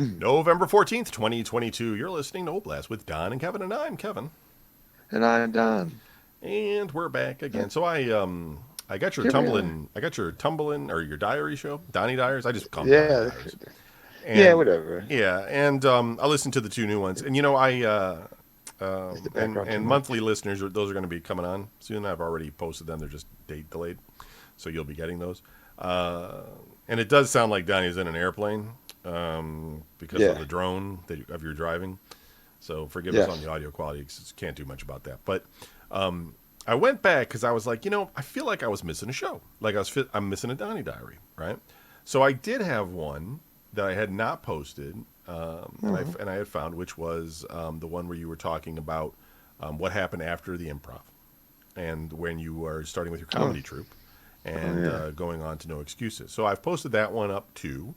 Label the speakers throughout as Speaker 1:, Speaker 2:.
Speaker 1: November 14th, 2022. You're listening to Oblast with Don and Kevin, and I'm Kevin.
Speaker 2: And I'm Don.
Speaker 1: And we're back
Speaker 2: Uh,
Speaker 1: again. So I got your
Speaker 2: Here we are.
Speaker 1: tumbling or your diary show, Donnie Diaries. I just call them Donnie
Speaker 2: Yeah,
Speaker 1: Diaries.
Speaker 2: yeah,
Speaker 1: And
Speaker 2: whatever.
Speaker 1: yeah, and I listened to the two new ones. And
Speaker 2: Is the
Speaker 1: and
Speaker 2: background too
Speaker 1: monthly
Speaker 2: much?
Speaker 1: listeners, those are going to be coming on soon. I've already posted them. They're just date delayed. So you'll be getting those. Uh, and it does sound like Donnie's in an airplane because of
Speaker 2: Yeah,
Speaker 1: the drone of your driving. So forgive us on
Speaker 2: yes.
Speaker 1: the audio quality because can't do much about that. But I went back because I was like, I feel like I was missing a show. Like I'm missing a Donnie Diary, right? So I did have one that I had not posted,
Speaker 2: Oh,
Speaker 1: and I had found, which was the one where you were talking about what happened after the improv and when you were starting with your
Speaker 2: oh,
Speaker 1: comedy troupe
Speaker 2: oh
Speaker 1: and
Speaker 2: yeah.
Speaker 1: going on to No Excuses. So I've posted that one up too.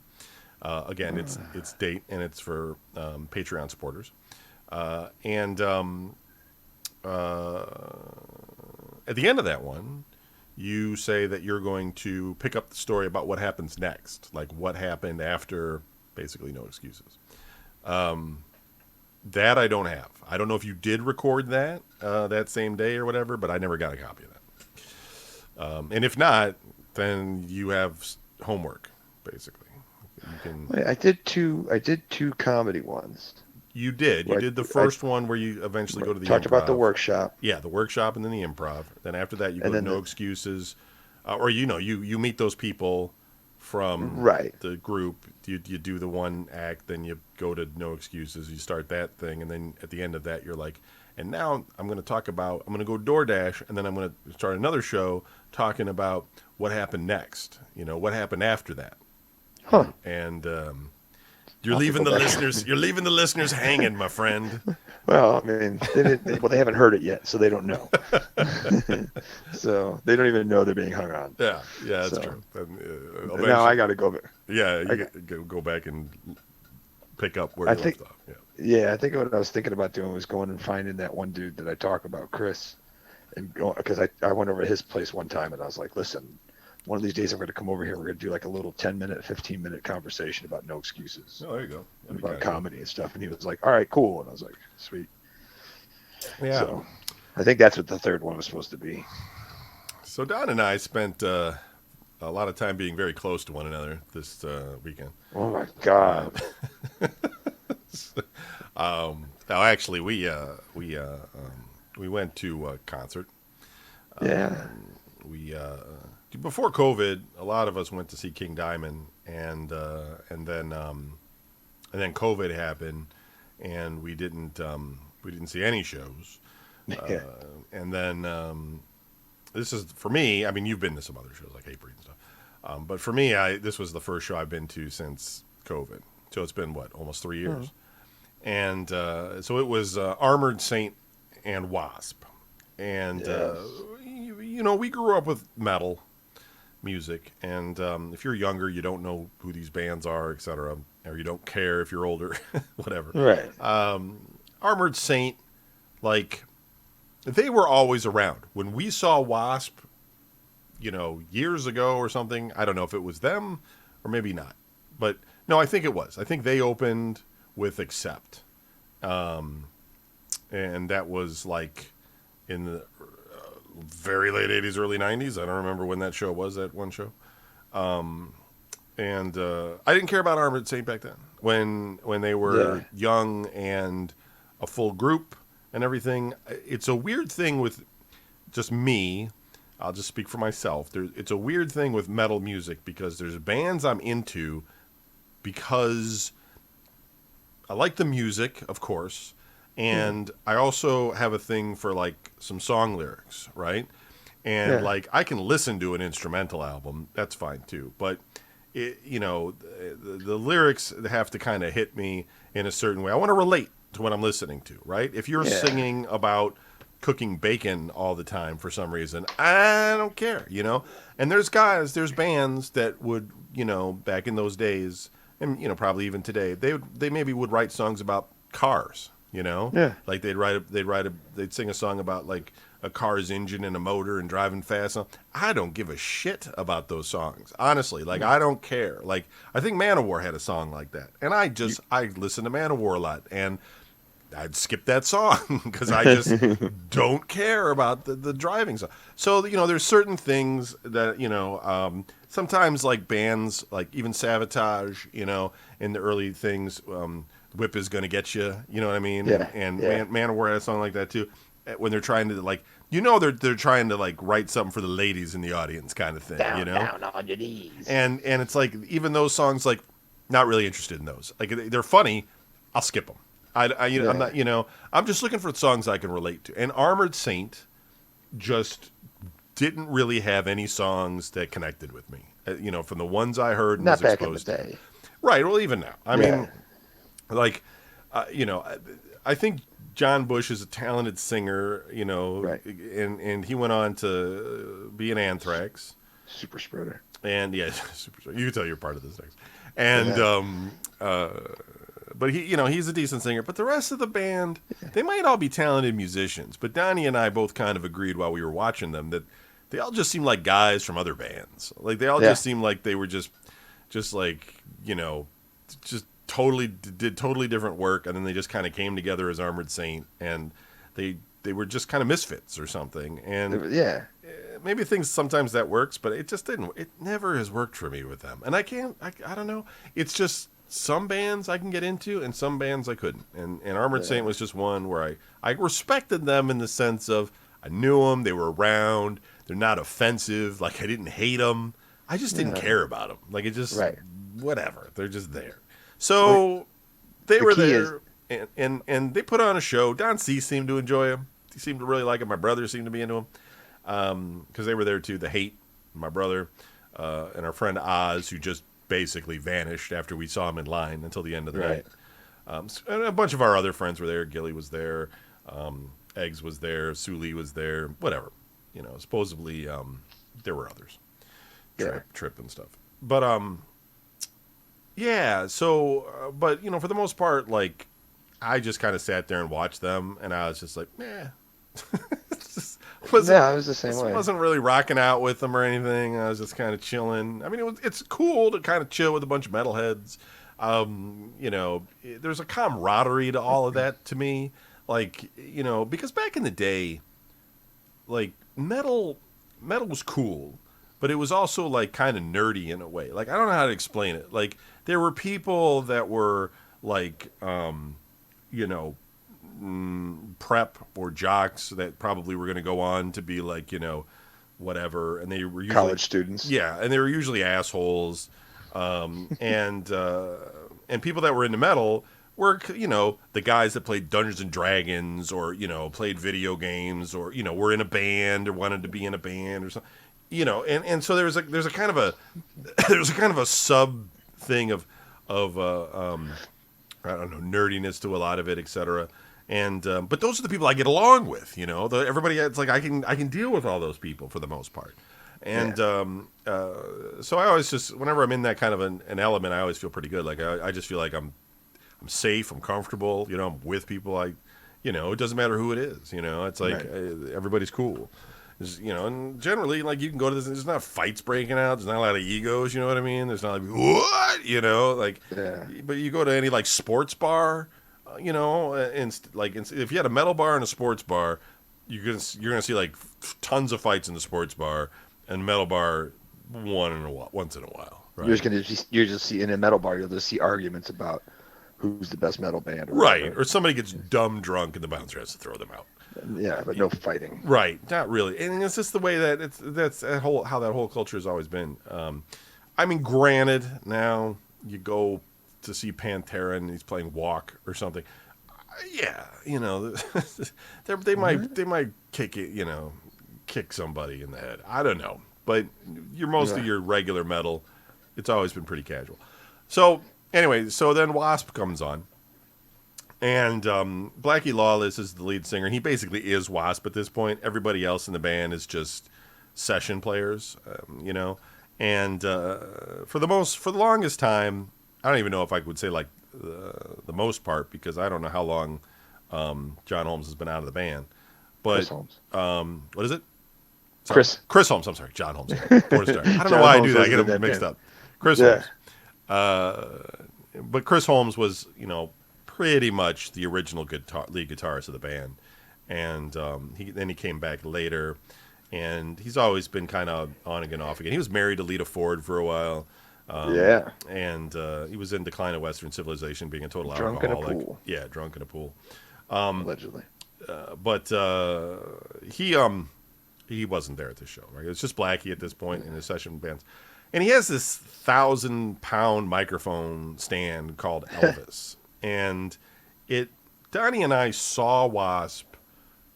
Speaker 1: Again,
Speaker 2: Uh,
Speaker 1: it's date and it's for Patreon supporters. And uh, at the end of that one, you say that you're going to pick up the story about what happens next, like what happened after basically No Excuses. That I don't have. I don't know if you did record that that same day or whatever, but I never got a copy of that. And if not, then you have homework, basically. You can.
Speaker 2: wait, I did two comedy ones.
Speaker 1: You did. You
Speaker 2: Where
Speaker 1: did the
Speaker 2: I
Speaker 1: first one where you eventually go to the
Speaker 2: talked about the
Speaker 1: improv.
Speaker 2: workshop,
Speaker 1: Yeah, the workshop and then the improv. Then after that, you
Speaker 2: and
Speaker 1: go to
Speaker 2: then
Speaker 1: No
Speaker 2: the
Speaker 1: Excuses, or you meet those people from
Speaker 2: right.
Speaker 1: the group. You do the one act, then you go to No Excuses. You start that thing, and then at the end of that, you're like, and now I'm going to talk about. I'm going to go DoorDash, and then I'm going to start another show talking about what happened next. What happened after that,
Speaker 2: Huh.
Speaker 1: right? And
Speaker 2: I'll have to go back.
Speaker 1: You're leaving the listeners hanging, my friend.
Speaker 2: Well, I mean, well, they haven't heard it yet, so they don't know. So they don't even know they're being hung on.
Speaker 1: Yeah, yeah, that's
Speaker 2: So
Speaker 1: true. And,
Speaker 2: now I
Speaker 1: eventually,
Speaker 2: got to go back.
Speaker 1: yeah,
Speaker 2: I
Speaker 1: you
Speaker 2: got,
Speaker 1: go back and pick up where
Speaker 2: I
Speaker 1: you
Speaker 2: think
Speaker 1: left off. Yeah.
Speaker 2: Yeah, I think what I was thinking about doing was going and finding that one dude that I talk about, Chris, and go because I went over to his place one time and I was like, listen, one of these days I'm going to come over here. We're going to do like a little 10-minute, 15-minute conversation about no excuses
Speaker 1: Oh, there you go.
Speaker 2: and
Speaker 1: That'd be
Speaker 2: about
Speaker 1: kind of cool.
Speaker 2: comedy and stuff. And he was like, all right, cool. And I was like, sweet.
Speaker 1: Yeah.
Speaker 2: So I think that's what the third one was supposed to be.
Speaker 1: So Don and I spent a lot of time being very close to one another this weekend.
Speaker 2: Oh my
Speaker 1: Uh,
Speaker 2: God.
Speaker 1: Now, actually, we went to a concert.
Speaker 2: Yeah.
Speaker 1: We before COVID, a lot of us went to see King Diamond, and then COVID happened, and we didn't see any shows.
Speaker 2: Yeah.
Speaker 1: And then this is for me. I mean, you've been to some other shows like April and stuff, but for me, this was the first show I've been to since COVID. So it's been what, almost 3 years,
Speaker 2: Oh,
Speaker 1: and so it was Armored Saint and Wasp, and
Speaker 2: yes.
Speaker 1: we grew up with metal music, and if you're younger, you don't know who these bands are, etc., or you don't care if you're older, whatever.
Speaker 2: Right.
Speaker 1: Armored Saint, like they were always around. When we saw Wasp, years ago or something, I don't know if it was them or maybe not. But no, I think it was. I think they opened with Accept. And that was like in the very late 80s, early 90s. I don't remember when that show was, that one show. And I didn't care about Armored Saint back then. When they were
Speaker 2: Yeah.
Speaker 1: young and a full group and everything. It's a weird thing with just me. I'll just speak for myself. It's a weird thing with metal music because there's bands I'm into because I like the music, of course,
Speaker 2: Yeah.
Speaker 1: and I also have a thing for like some song lyrics, right? And
Speaker 2: Yeah.
Speaker 1: like I can listen to an instrumental album, that's fine too. But the lyrics have to kind of hit me in a certain way. I want to relate to what I'm listening to, right? If you're
Speaker 2: Yeah.
Speaker 1: singing about cooking bacon all the time for some reason, I don't care. And there's bands that would, back in those days, and probably even today, they maybe would write songs about cars, you know?
Speaker 2: Yeah.
Speaker 1: Like they'd sing a song about like a car's engine and a motor and driving fast. I don't give a shit about those songs, honestly. Like I don't care. Like I think Manowar had a song like that, and I listen to Manowar a lot, and I'd skip that song because I just don't care about the driving song. So there's certain things that sometimes like bands like even Savatage, in the early things, Whip is gonna get you. You know what I mean?
Speaker 2: Yeah,
Speaker 1: And
Speaker 2: yeah.
Speaker 1: Manowar had a song like that too. When they're trying to like, they're trying to like write something for the ladies in the audience, kind of thing.
Speaker 2: Down on your knees.
Speaker 1: And it's like even those songs, like not really interested in those. Like they're funny, I'll skip them. I'm
Speaker 2: Yeah.
Speaker 1: not, I'm just looking for songs I can relate to. And Armored Saint just didn't really have any songs that connected with me. From the ones I heard and was
Speaker 2: Not back in the
Speaker 1: exposed to.
Speaker 2: day.
Speaker 1: Right. Well, even now, I
Speaker 2: Yeah.
Speaker 1: mean, like, I think John Bush is a talented singer,
Speaker 2: Right.
Speaker 1: and he went on to be in Anthrax.
Speaker 2: Super spreader.
Speaker 1: And yeah, super. You can tell you're part of this next. And
Speaker 2: Yeah.
Speaker 1: but he's a decent singer. But the rest of the band, they might all be talented musicians. But Donnie and I both kind of agreed while we were watching them that they all just seem like guys from other bands. Like they all
Speaker 2: Yeah.
Speaker 1: just seem like they were just like just totally did totally different work, and then they just kind of came together as Armored Saint, and they were just kind of misfits or something. And
Speaker 2: Yeah.
Speaker 1: maybe things sometimes that works, but it just didn't. It never has worked for me with them, and I can't. I don't know. It's just some bands I can get into, and some bands I couldn't. And Armored Saint was just one where I respected them in the sense of I knew them, they were around, they're not offensive. Like I didn't hate them, I just didn't care about them. Like it just
Speaker 2: Right.
Speaker 1: whatever. They're just there. So they
Speaker 2: The
Speaker 1: were
Speaker 2: key is-
Speaker 1: there, and they put on a show. Don C seemed to enjoy him. He seemed to really like him. My brother seemed to be into him. Because they were there too. The Hate, my brother, and our friend Oz, who just basically vanished after we saw him in line until the end of the
Speaker 2: Right.
Speaker 1: night. And a bunch of our other friends were there. Gilly was there. Eggs was there. Suli was there. Whatever. Supposedly there were others. Trip and stuff. But yeah. So, but for the most part, like I just kind of sat there and watched them, and I was just like, eh.
Speaker 2: Yeah, I was the same way.
Speaker 1: Wasn't really rocking out with them or anything. I was just kind of chilling. I mean, it's cool to kind of chill with a bunch of metalheads. There's a camaraderie to all of that to me. Like, because back in the day, like metal was cool, but it was also like kind of nerdy in a way. Like, I don't know how to explain it. Like, there were people that were like, prep or jocks that probably were going to go on to be like, whatever. And they were usually
Speaker 2: College students.
Speaker 1: Yeah. And they were usually assholes. And people that were into metal were, the guys that played Dungeons and Dragons or, played video games or, were in a band or wanted to be in a band or something, and so there's a kind of a, there's a kind of a sub thing of I don't know, nerdiness to a lot of it, etc. And but those are the people I get along with, everybody. It's like I can deal with all those people for the most part. And so I always just, whenever I'm in that kind of an element, I always feel pretty good. Like I just feel like I'm safe, I'm comfortable. I'm with people. It doesn't matter who it is. It's like everybody's cool. And generally, like you can go to this. There's not fights breaking out. There's not a lot of egos. You know what I mean? There's not like what But you go to any like sports bar, and if you had a metal bar and a sports bar, you're gonna see like tons of fights in the sports bar and metal bar once in a while. Right?
Speaker 2: You're just see in a metal bar. You'll just see arguments about who's the best metal band.
Speaker 1: Right. Or somebody gets dumb drunk and the bouncer has to throw them out.
Speaker 2: Yeah, but no fighting.
Speaker 1: Right. Not really. And it's just the way that how that whole culture has always been. I mean, granted, now you go to see Pantera and he's playing Walk or something. Yeah, they might kick it, kick somebody in the head. I don't know. But of your regular metal, it's always been pretty casual. So anyway, then WASP comes on. And Blackie Lawless is the lead singer. He basically is WASP at this point. Everybody else in the band is just session players, And for the longest time, I don't even know if I would say like the most part, because I don't know how long John Holmes has been out of the band.
Speaker 2: Chris
Speaker 1: But
Speaker 2: Holmes.
Speaker 1: what is it? Sorry.
Speaker 2: Chris.
Speaker 1: Chris Holmes. I'm sorry, John Holmes. Porn star. I don't know
Speaker 2: John
Speaker 1: why I
Speaker 2: Holmes
Speaker 1: do that. I
Speaker 2: wasn't
Speaker 1: get
Speaker 2: in
Speaker 1: them
Speaker 2: that
Speaker 1: mixed
Speaker 2: band.
Speaker 1: up. Chris
Speaker 2: Yeah.
Speaker 1: Holmes. But Chris Holmes was, pretty much the original lead guitarist of the band, and he came back later, and he's always been kind of on again, off again. He was married to Lita Ford for a while.
Speaker 2: Yeah.
Speaker 1: And he was in Decline of Western Civilization, being a total
Speaker 2: Drunk in a
Speaker 1: alcoholic.
Speaker 2: pool.
Speaker 1: Yeah, drunk in a pool.
Speaker 2: Allegedly.
Speaker 1: But he wasn't there at the show, right? It's just Blackie at this point in his session bands. And he has this 1,000-pound microphone stand called Elvis. And Donnie and I saw Wasp,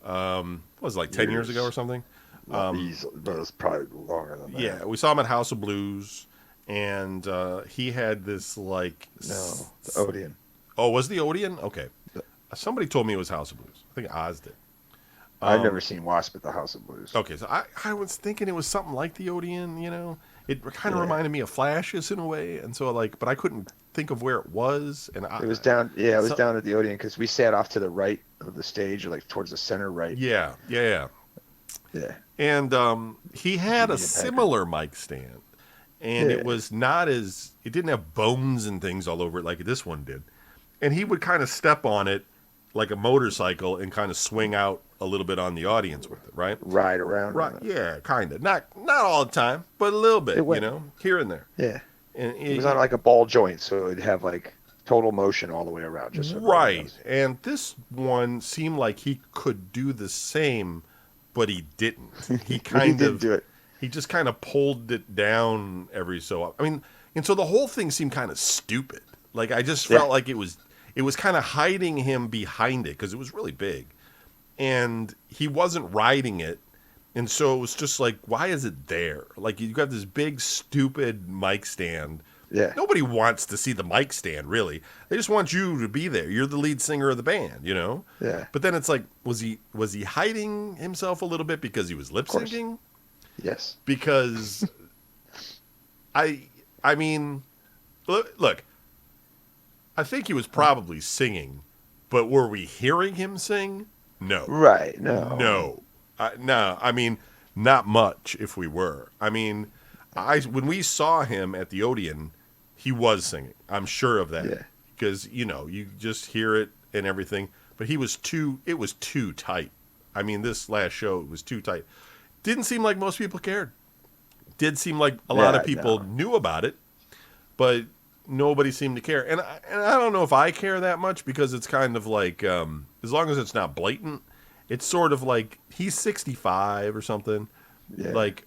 Speaker 1: what was it, like 10 years ago or something?
Speaker 2: But it's probably longer than that.
Speaker 1: Yeah, we saw him at House of Blues, and he had this like...
Speaker 2: No, the Odeon.
Speaker 1: Oh, was the Odeon? Okay. Somebody told me it was House of Blues. I think Oz did.
Speaker 2: I've never seen Wasp at the House of Blues.
Speaker 1: Okay, so I was thinking it was something like the Odeon, It kind of reminded me of Flashes in a way, and so but I couldn't think of where it was. And
Speaker 2: It was down. Yeah, it was down at the Odeon because we sat off to the right of the stage, or like towards the center right.
Speaker 1: Yeah.
Speaker 2: Yeah.
Speaker 1: And he had a similar mic stand, and it was it didn't have bones and things all over it like this one did, and he would kind of step on it like a motorcycle and kind of swing out a little bit on the audience with it, right?
Speaker 2: Ride around.
Speaker 1: Right. Yeah, kind of. Not all the time, but a little bit, here and there.
Speaker 2: Yeah.
Speaker 1: And
Speaker 2: it was on like a ball joint, so it'd have like total motion all the way around. Just so
Speaker 1: right. And this one seemed like he could do the same, but he didn't. He kind of
Speaker 2: do it.
Speaker 1: He just kind of pulled it down every so often. I mean, and so the whole thing seemed kind of stupid. Like I just felt like it was kind of hiding him behind it because it was really big. And he wasn't riding it. And so it was just like, why is it there? Like, you got this big, stupid mic stand.
Speaker 2: Yeah.
Speaker 1: Nobody wants to see the mic stand, really. They just want you to be there. You're the lead singer of the band,
Speaker 2: Yeah.
Speaker 1: But then it's like, was he hiding himself a little bit because he was lip syncing?
Speaker 2: Yes.
Speaker 1: Because I mean, look, I think he was probably singing, but were we hearing him sing? No.
Speaker 2: Right. No.
Speaker 1: No. No. I mean, not much if we were. I mean, when we saw him at the Odeon, he was singing. I'm sure of that.
Speaker 2: Yeah.
Speaker 1: Because, you just hear it and everything. But it was too tight. I mean, this last show, it was too tight. Didn't seem like most people cared. Did seem like a lot of people knew about it, but nobody seemed to care. And I don't know if I care that much because it's kind of like, as long as it's not blatant, it's sort of like he's 65 or something.
Speaker 2: Yeah.
Speaker 1: Like,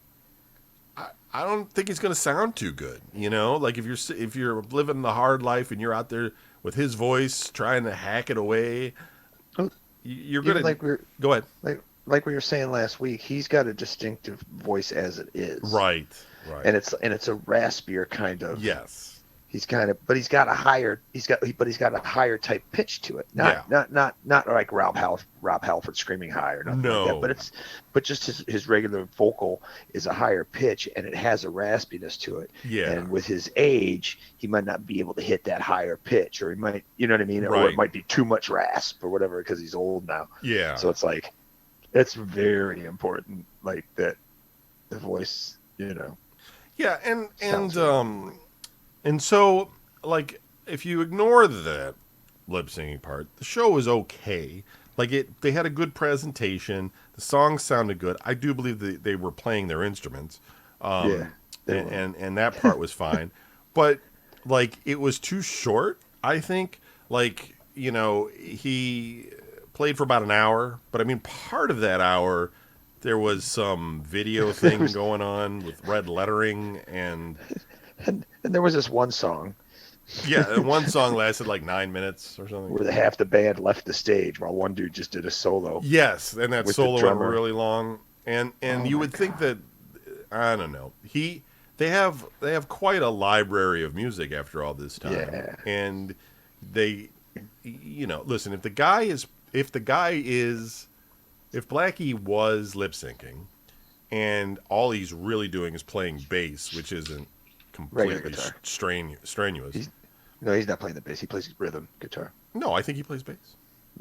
Speaker 1: I don't think he's going to sound too good. Like if you're living the hard life and you're out there with his voice trying to hack it away, you're going to go ahead.
Speaker 2: Like we were saying last week, he's got a distinctive voice as it is.
Speaker 1: Right.
Speaker 2: And it's a raspier kind of.
Speaker 1: Yes.
Speaker 2: He's he's got a higher type pitch to it. Not like Rob Halford screaming high or nothing like that. But just his regular vocal is a higher pitch and it has a raspiness to it.
Speaker 1: Yeah.
Speaker 2: And with his age, he might not be able to hit that higher pitch, or he might, you know what I mean?
Speaker 1: Right.
Speaker 2: Or it might be too much rasp or whatever because he's old now.
Speaker 1: Yeah.
Speaker 2: So it's like, it's very important, like that the voice,
Speaker 1: Yeah, and so, like, if you ignore that lip singing part, the show was okay. Like, they had a good presentation. The songs sounded good. I do believe that they were playing their instruments. And that part was fine. But, like, it was too short, I think. Like, he played for about an hour. But, I mean, part of that hour, there was some video thing going on with red lettering and
Speaker 2: there was this one song.
Speaker 1: Yeah, and one song lasted like 9 minutes or something.
Speaker 2: Where half the band left the stage while one dude just did a solo.
Speaker 1: Yes, and that solo went really long. And you would think that, I don't know, they have quite a library of music after all this time.
Speaker 2: Yeah.
Speaker 1: And they, listen, if Blackie was lip syncing and all he's really doing is playing bass, which isn't completely strenuous.
Speaker 2: He's not playing the bass. He plays rhythm guitar.
Speaker 1: No, I think he plays bass.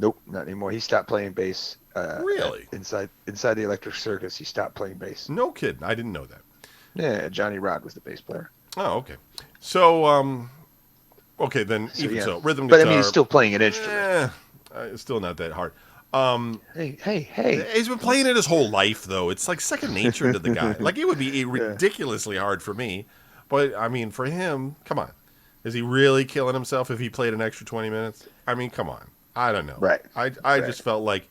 Speaker 2: Nope, not anymore. He stopped playing bass.
Speaker 1: Really?
Speaker 2: Inside the Electric Circus, he stopped playing bass.
Speaker 1: No kidding. I didn't know that.
Speaker 2: Yeah, Johnny Rod was the bass player.
Speaker 1: Oh, okay. So, okay, then
Speaker 2: So
Speaker 1: even
Speaker 2: yeah,
Speaker 1: so, rhythm
Speaker 2: but
Speaker 1: guitar.
Speaker 2: I mean, he's still playing an instrument.
Speaker 1: It's still not that hard.
Speaker 2: Hey!
Speaker 1: He's been playing it his whole life, though. It's like second nature to the guy. Like, it would be
Speaker 2: Yeah.
Speaker 1: ridiculously hard for me. But, I mean, for him, come on. Is he really killing himself if he played an extra 20 minutes? I mean, come on. I don't know.
Speaker 2: Right.
Speaker 1: I just felt like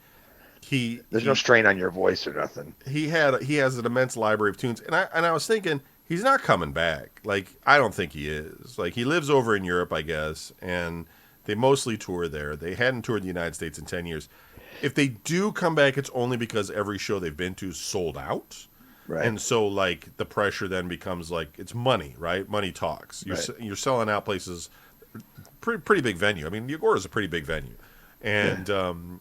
Speaker 2: There's no strain on your voice or nothing.
Speaker 1: he has an immense library of tunes. And I was thinking, he's not coming back. Like, I don't think he is. Like, he lives over in Europe, I guess, and they mostly tour there. They hadn't toured the United States in 10 years. If they do come back, it's only because every show they've been to sold out.
Speaker 2: Right.
Speaker 1: And so, like, the pressure then becomes, like, it's money, right? Money talks. You're selling out places, pretty big venue. I mean, the Agora is a pretty big venue. And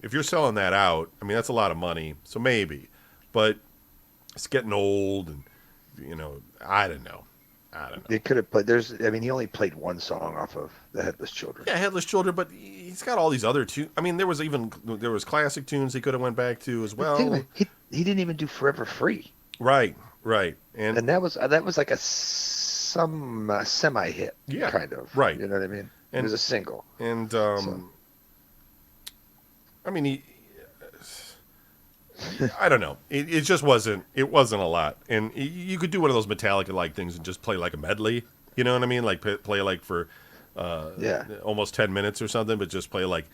Speaker 1: if you're selling that out, I mean, that's a lot of money. So maybe. But it's getting old and, I don't know.
Speaker 2: They could have played. He only played one song off of the Headless Children.
Speaker 1: Yeah, Headless Children, but he's got all these other tunes. I mean, there was classic tunes he could have went back to as well.
Speaker 2: He didn't even do Forever Free.
Speaker 1: Right.
Speaker 2: And that was like some semi hit.
Speaker 1: Yeah,
Speaker 2: kind of.
Speaker 1: right.
Speaker 2: You know what I mean? It was a single.
Speaker 1: And I mean, I don't know. It just wasn't. It wasn't a lot. And you could do one of those Metallica-like things and just play like a medley. You know what I mean? Like play like for almost 10 minutes or something, but just play like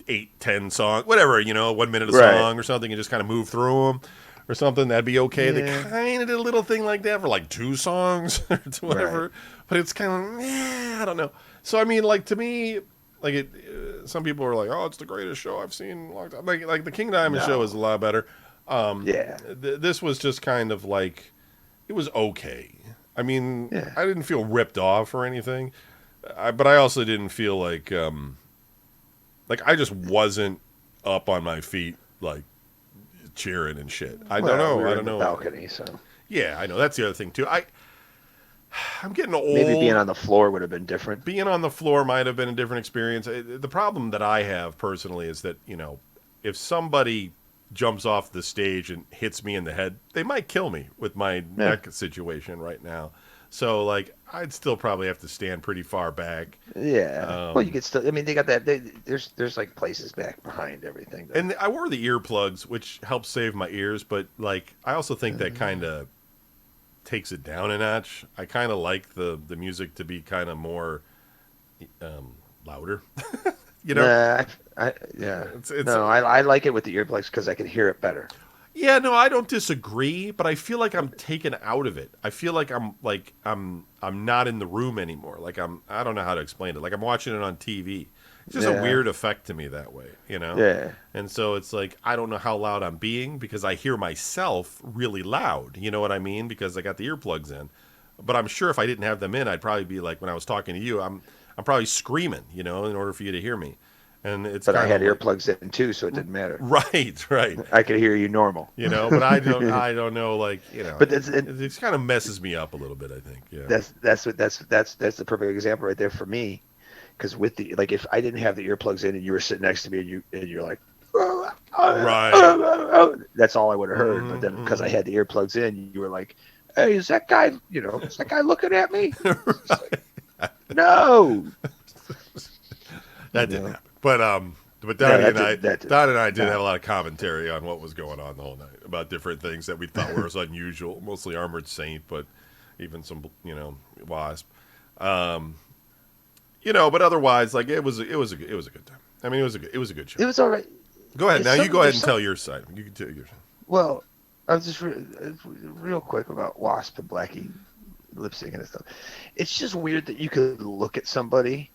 Speaker 1: 8-10 songs, whatever. 1 minute a song or something, and just kind of move through them or something. That'd be okay. They kind of did a little thing like that for like 2 songs or whatever. Right. But it's kind of I don't know. So I mean, like to me. Like some people are like, "Oh, it's the greatest show I've seen in a long time." Like the King Diamond show is a lot better. This was just kind of like, it was okay. I mean, I didn't feel ripped off or anything, but I also didn't feel like I just wasn't up on my feet like cheering and shit. I don't know. I don't know.
Speaker 2: Balcony, so
Speaker 1: yeah, I know that's the other thing too. I'm getting old.
Speaker 2: Maybe being on the floor would have been different.
Speaker 1: Being on the floor might have been a different experience. The problem that I have personally is that, if somebody jumps off the stage and hits me in the head, they might kill me with my neck situation right now. So, like, I'd still probably have to stand pretty far back.
Speaker 2: Yeah. Well, you could still. I mean, they got that. There's like places back behind everything.
Speaker 1: And I wore the earplugs, which helps save my ears. But like, I also think that kind of takes it down a notch. I kind of like the music to be kind of more louder.
Speaker 2: I like it with the earplugs because I can hear it better.
Speaker 1: Yeah, no, I don't disagree, but I feel like I'm taken out of it. I feel like I'm not in the room anymore. Like I don't know how to explain it. Like I'm watching it on TV. It's just a weird effect to me that way,
Speaker 2: Yeah.
Speaker 1: And so it's like I don't know how loud I'm being because I hear myself really loud. You know what I mean? Because I got the earplugs in. But I'm sure if I didn't have them in, I'd probably be like when I was talking to you, I'm probably screaming, in order for you to hear me. And it's
Speaker 2: but I had earplugs in too, so it didn't matter.
Speaker 1: Right.
Speaker 2: I could hear you normal.
Speaker 1: But I don't know, like,
Speaker 2: But
Speaker 1: it kind of messes me up a little bit, I think. Yeah.
Speaker 2: That's the perfect example right there for me. Because with the if I didn't have the earplugs in and you were sitting next to me and you're like,
Speaker 1: right,
Speaker 2: that's all I would have heard. But then because I had the earplugs in, you were like, hey, is that guy looking at me? Like, no,
Speaker 1: that didn't happen. But Donnie and I did have a lot of commentary on what was going on the whole night about different things that we thought were unusual, mostly Armored Saint, but even some WASP. But otherwise, like it was a good time. I mean, it was a good show.
Speaker 2: It was all right.
Speaker 1: Go ahead. Now you go ahead and tell your side. You can tell your side.
Speaker 2: Well, I was just real quick about Wasp and Blackie lip syncing and stuff. It's just weird that you could look at somebody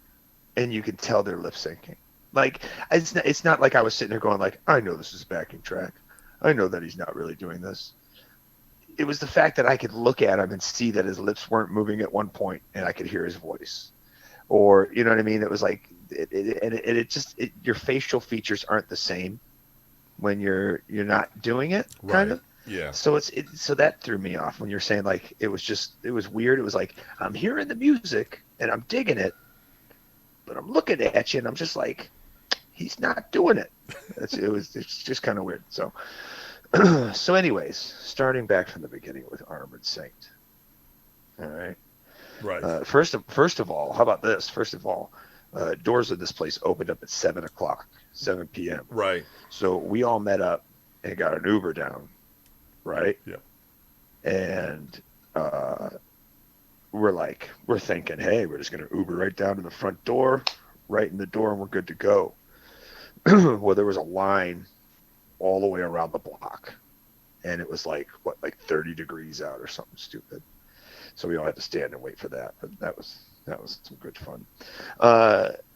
Speaker 2: and you can tell they're lip syncing. Like it's not like I was sitting there going like, I know this is a backing track. I know that he's not really doing this. It was the fact that I could look at him and see that his lips weren't moving at one point and I could hear his voice. Or, you know what I mean? It was like, your facial features aren't the same when you're not doing it, kind of.
Speaker 1: Yeah.
Speaker 2: So so that threw me off when you're saying like, it was weird. It was like, I'm hearing the music and I'm digging it, but I'm looking at you and I'm just like, he's not doing it. It's just kind of weird. So so anyways, starting back from the beginning with Armored Saint. All right.
Speaker 1: Right.
Speaker 2: First of all, how about this? First of all, doors of this place opened up at 7 o'clock, 7 p.m.
Speaker 1: Right.
Speaker 2: So we all met up and got an Uber down, right?
Speaker 1: Yep.
Speaker 2: And we're thinking, hey, we're just gonna Uber right down to the front door, right in the door, and we're good to go. Well, there was a line all the way around the block, and it was like 30 degrees out or something stupid. So we all had to stand and wait for that. But that was some good fun.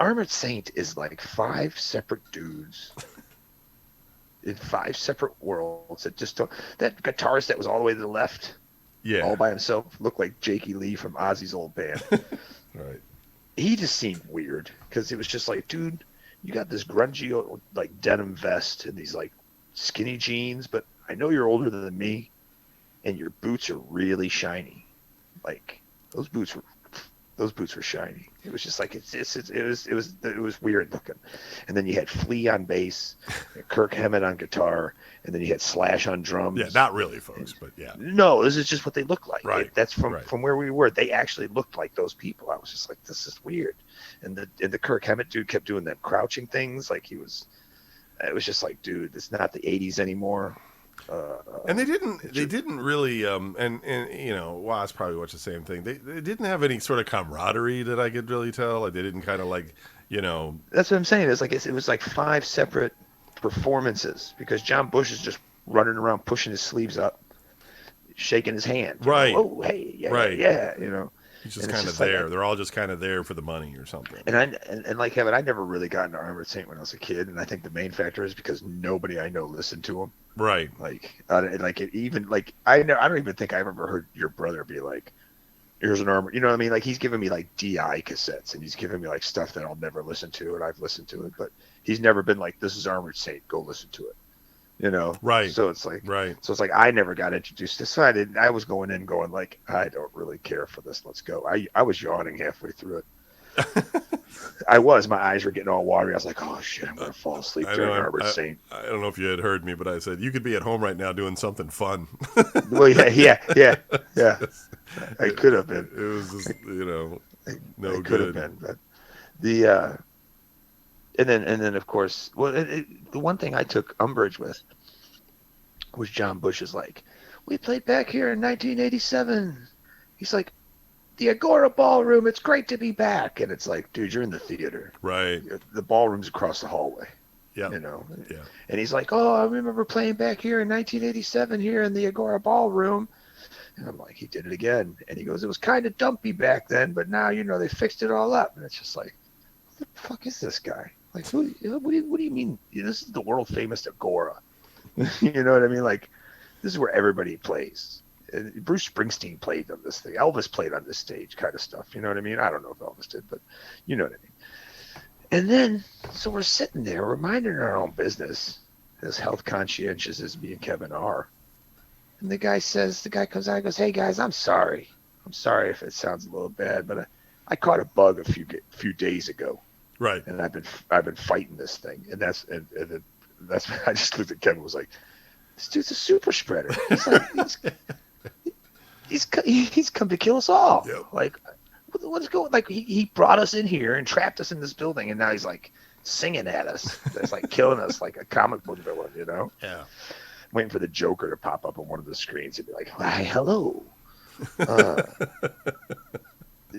Speaker 2: Armored Saint is like 5 separate dudes in 5 separate worlds that just don't. That guitarist that was all the way to the left,
Speaker 1: Yeah.
Speaker 2: all by himself, looked like Jakey Lee from Ozzy's old band.
Speaker 1: Right.
Speaker 2: He just seemed weird because it was just like, dude, you got this grungy like denim vest and these like skinny jeans, but I know you're older than me, and your boots are really shiny. Like those boots were shiny. It was just like it was weird looking. And then you had Flea on bass, and Kirk Hammett on guitar, and then you had Slash on drums.
Speaker 1: Yeah, not really, folks, but yeah.
Speaker 2: No, this is just what they look like.
Speaker 1: Right.
Speaker 2: That's
Speaker 1: Right.
Speaker 2: from where we were. They actually looked like those people. I was just like, this is weird. And the Kirk Hammett dude kept doing them crouching things, like he was. It was just like, dude, it's not the '80s anymore.
Speaker 1: And they didn't really and you know, WASP probably watched the same thing. They didn't have any sort of camaraderie that I could really tell. Like they didn't kind of like, you know.
Speaker 2: That's what I'm saying. It was like 5 separate performances because John Bush is just running around pushing his sleeves up, shaking his hand.
Speaker 1: Right.
Speaker 2: Oh, hey, yeah,
Speaker 1: Right.
Speaker 2: yeah, you know.
Speaker 1: He's just
Speaker 2: And it's
Speaker 1: kind of
Speaker 2: just like
Speaker 1: there. They're all just kind of there for the money or something.
Speaker 2: And like Kevin, I never really got into Armored Saint when I was a kid, and I think the main factor is because nobody I know listened to him.
Speaker 1: Right.
Speaker 2: Like, I don't even think I've ever heard your brother be like, "Here's an Armored," you know what I mean? Like he's giving me like DI cassettes, and he's giving me like stuff that I'll never listen to, and I've listened to it, but he's never been like, "This is Armored Saint, go listen to it," you know?
Speaker 1: Right.
Speaker 2: So it's like,
Speaker 1: right.
Speaker 2: So it's like I never got introduced to. So I was going in going like, I don't really care for this. Let's go. I was yawning halfway through it. My eyes were getting all watery. I was like, oh shit, I'm gonna fall asleep during Armored Saint.
Speaker 1: I don't know if you had heard me, but I said you could be at home right now doing something fun.
Speaker 2: Well, yeah. I could have been.
Speaker 1: It was just, you know, no
Speaker 2: I
Speaker 1: good.
Speaker 2: could have been, but the and then of course, well, the one thing I took umbrage with was John Bush's like, we played back here in 1987. He's like, the Agora Ballroom, it's great to be back. And it's like, dude, you're in the theater.
Speaker 1: Right.
Speaker 2: The ballroom's across the hallway.
Speaker 1: Yeah.
Speaker 2: You know?
Speaker 1: Yeah.
Speaker 2: And he's like, oh, I remember playing back here in 1987 here in the Agora Ballroom. And I'm like, he did it again. And he goes, it was kind of dumpy back then, but now, you know, they fixed it all up. And it's just like, what the fuck is this guy? Like, what do you mean? This is the world famous Agora. You know what I mean? Like, this is where everybody plays. Bruce Springsteen played on this thing. Elvis played on this stage, kind of stuff. You know what I mean? I don't know if Elvis did, but you know what I mean. And then, so we're sitting there, we're minding our own business, as health conscientious as me and Kevin are. And the guy comes out and goes, hey guys, I'm sorry. I'm sorry if it sounds a little bad, but I caught a bug a few days ago.
Speaker 1: Right.
Speaker 2: And I've been fighting this thing. And that's I just looked at Kevin and was like, this dude's a super spreader. He's like, he's come to kill us all.
Speaker 1: Yep.
Speaker 2: Like, what's going? Like, he brought us in here and trapped us in this building, and now he's like singing at us. That's like killing us, like a comic book villain, you know?
Speaker 1: Yeah.
Speaker 2: Waiting for the Joker to pop up on one of the screens and be like, "Hi, hello."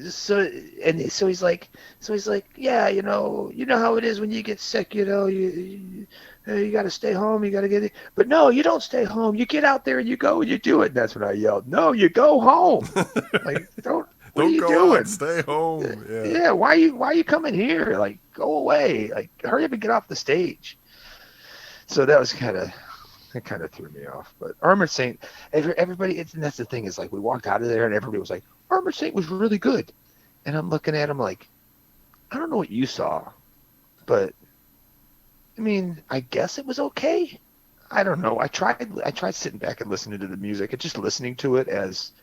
Speaker 2: So he's like, yeah, you know how it is when you get sick, you know, you got to stay home, you got to get it. But no, you don't stay home. You get out there and you go and you do it. And that's when I yelled, no, you go home. Like, what are you
Speaker 1: go
Speaker 2: doing?
Speaker 1: out, stay home. Yeah.
Speaker 2: Yeah. Why are you coming here? Like, go away. Like, hurry up and get off the stage. So that was kind of threw me off. But Armored Saint, everybody, and that's the thing, is like we walked out of there and everybody was like, Armored Saint was really good. And I'm looking at him like, I don't know what you saw, but I mean, I guess it was okay. I don't know. I tried sitting back and listening to the music and just listening to it as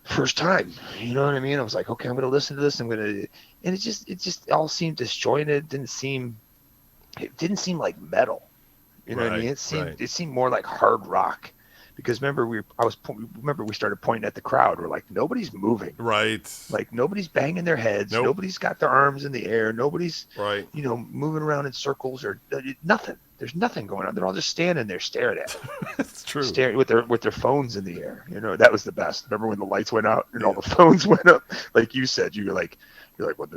Speaker 2: first time. You know what I mean? I was like, okay, I'm going to listen to this. And it just all seemed disjointed. Didn't seem it didn't seem like metal. You know what I mean?
Speaker 1: Right, right,
Speaker 2: It seemed more like hard rock. Because remember remember we started pointing at the crowd. We're like, nobody's moving.
Speaker 1: right,
Speaker 2: Like nobody's banging their heads.
Speaker 1: nope,
Speaker 2: Nobody's got their arms in the air. Nobody's,
Speaker 1: right.
Speaker 2: moving around in circles or nothing. There's nothing going on. They're all just standing there staring at it,
Speaker 1: It's true.
Speaker 2: staring with their phones in the air. That was the best. Remember when the lights went out and all
Speaker 1: Yeah.
Speaker 2: the phones went up? Like you said, you're like,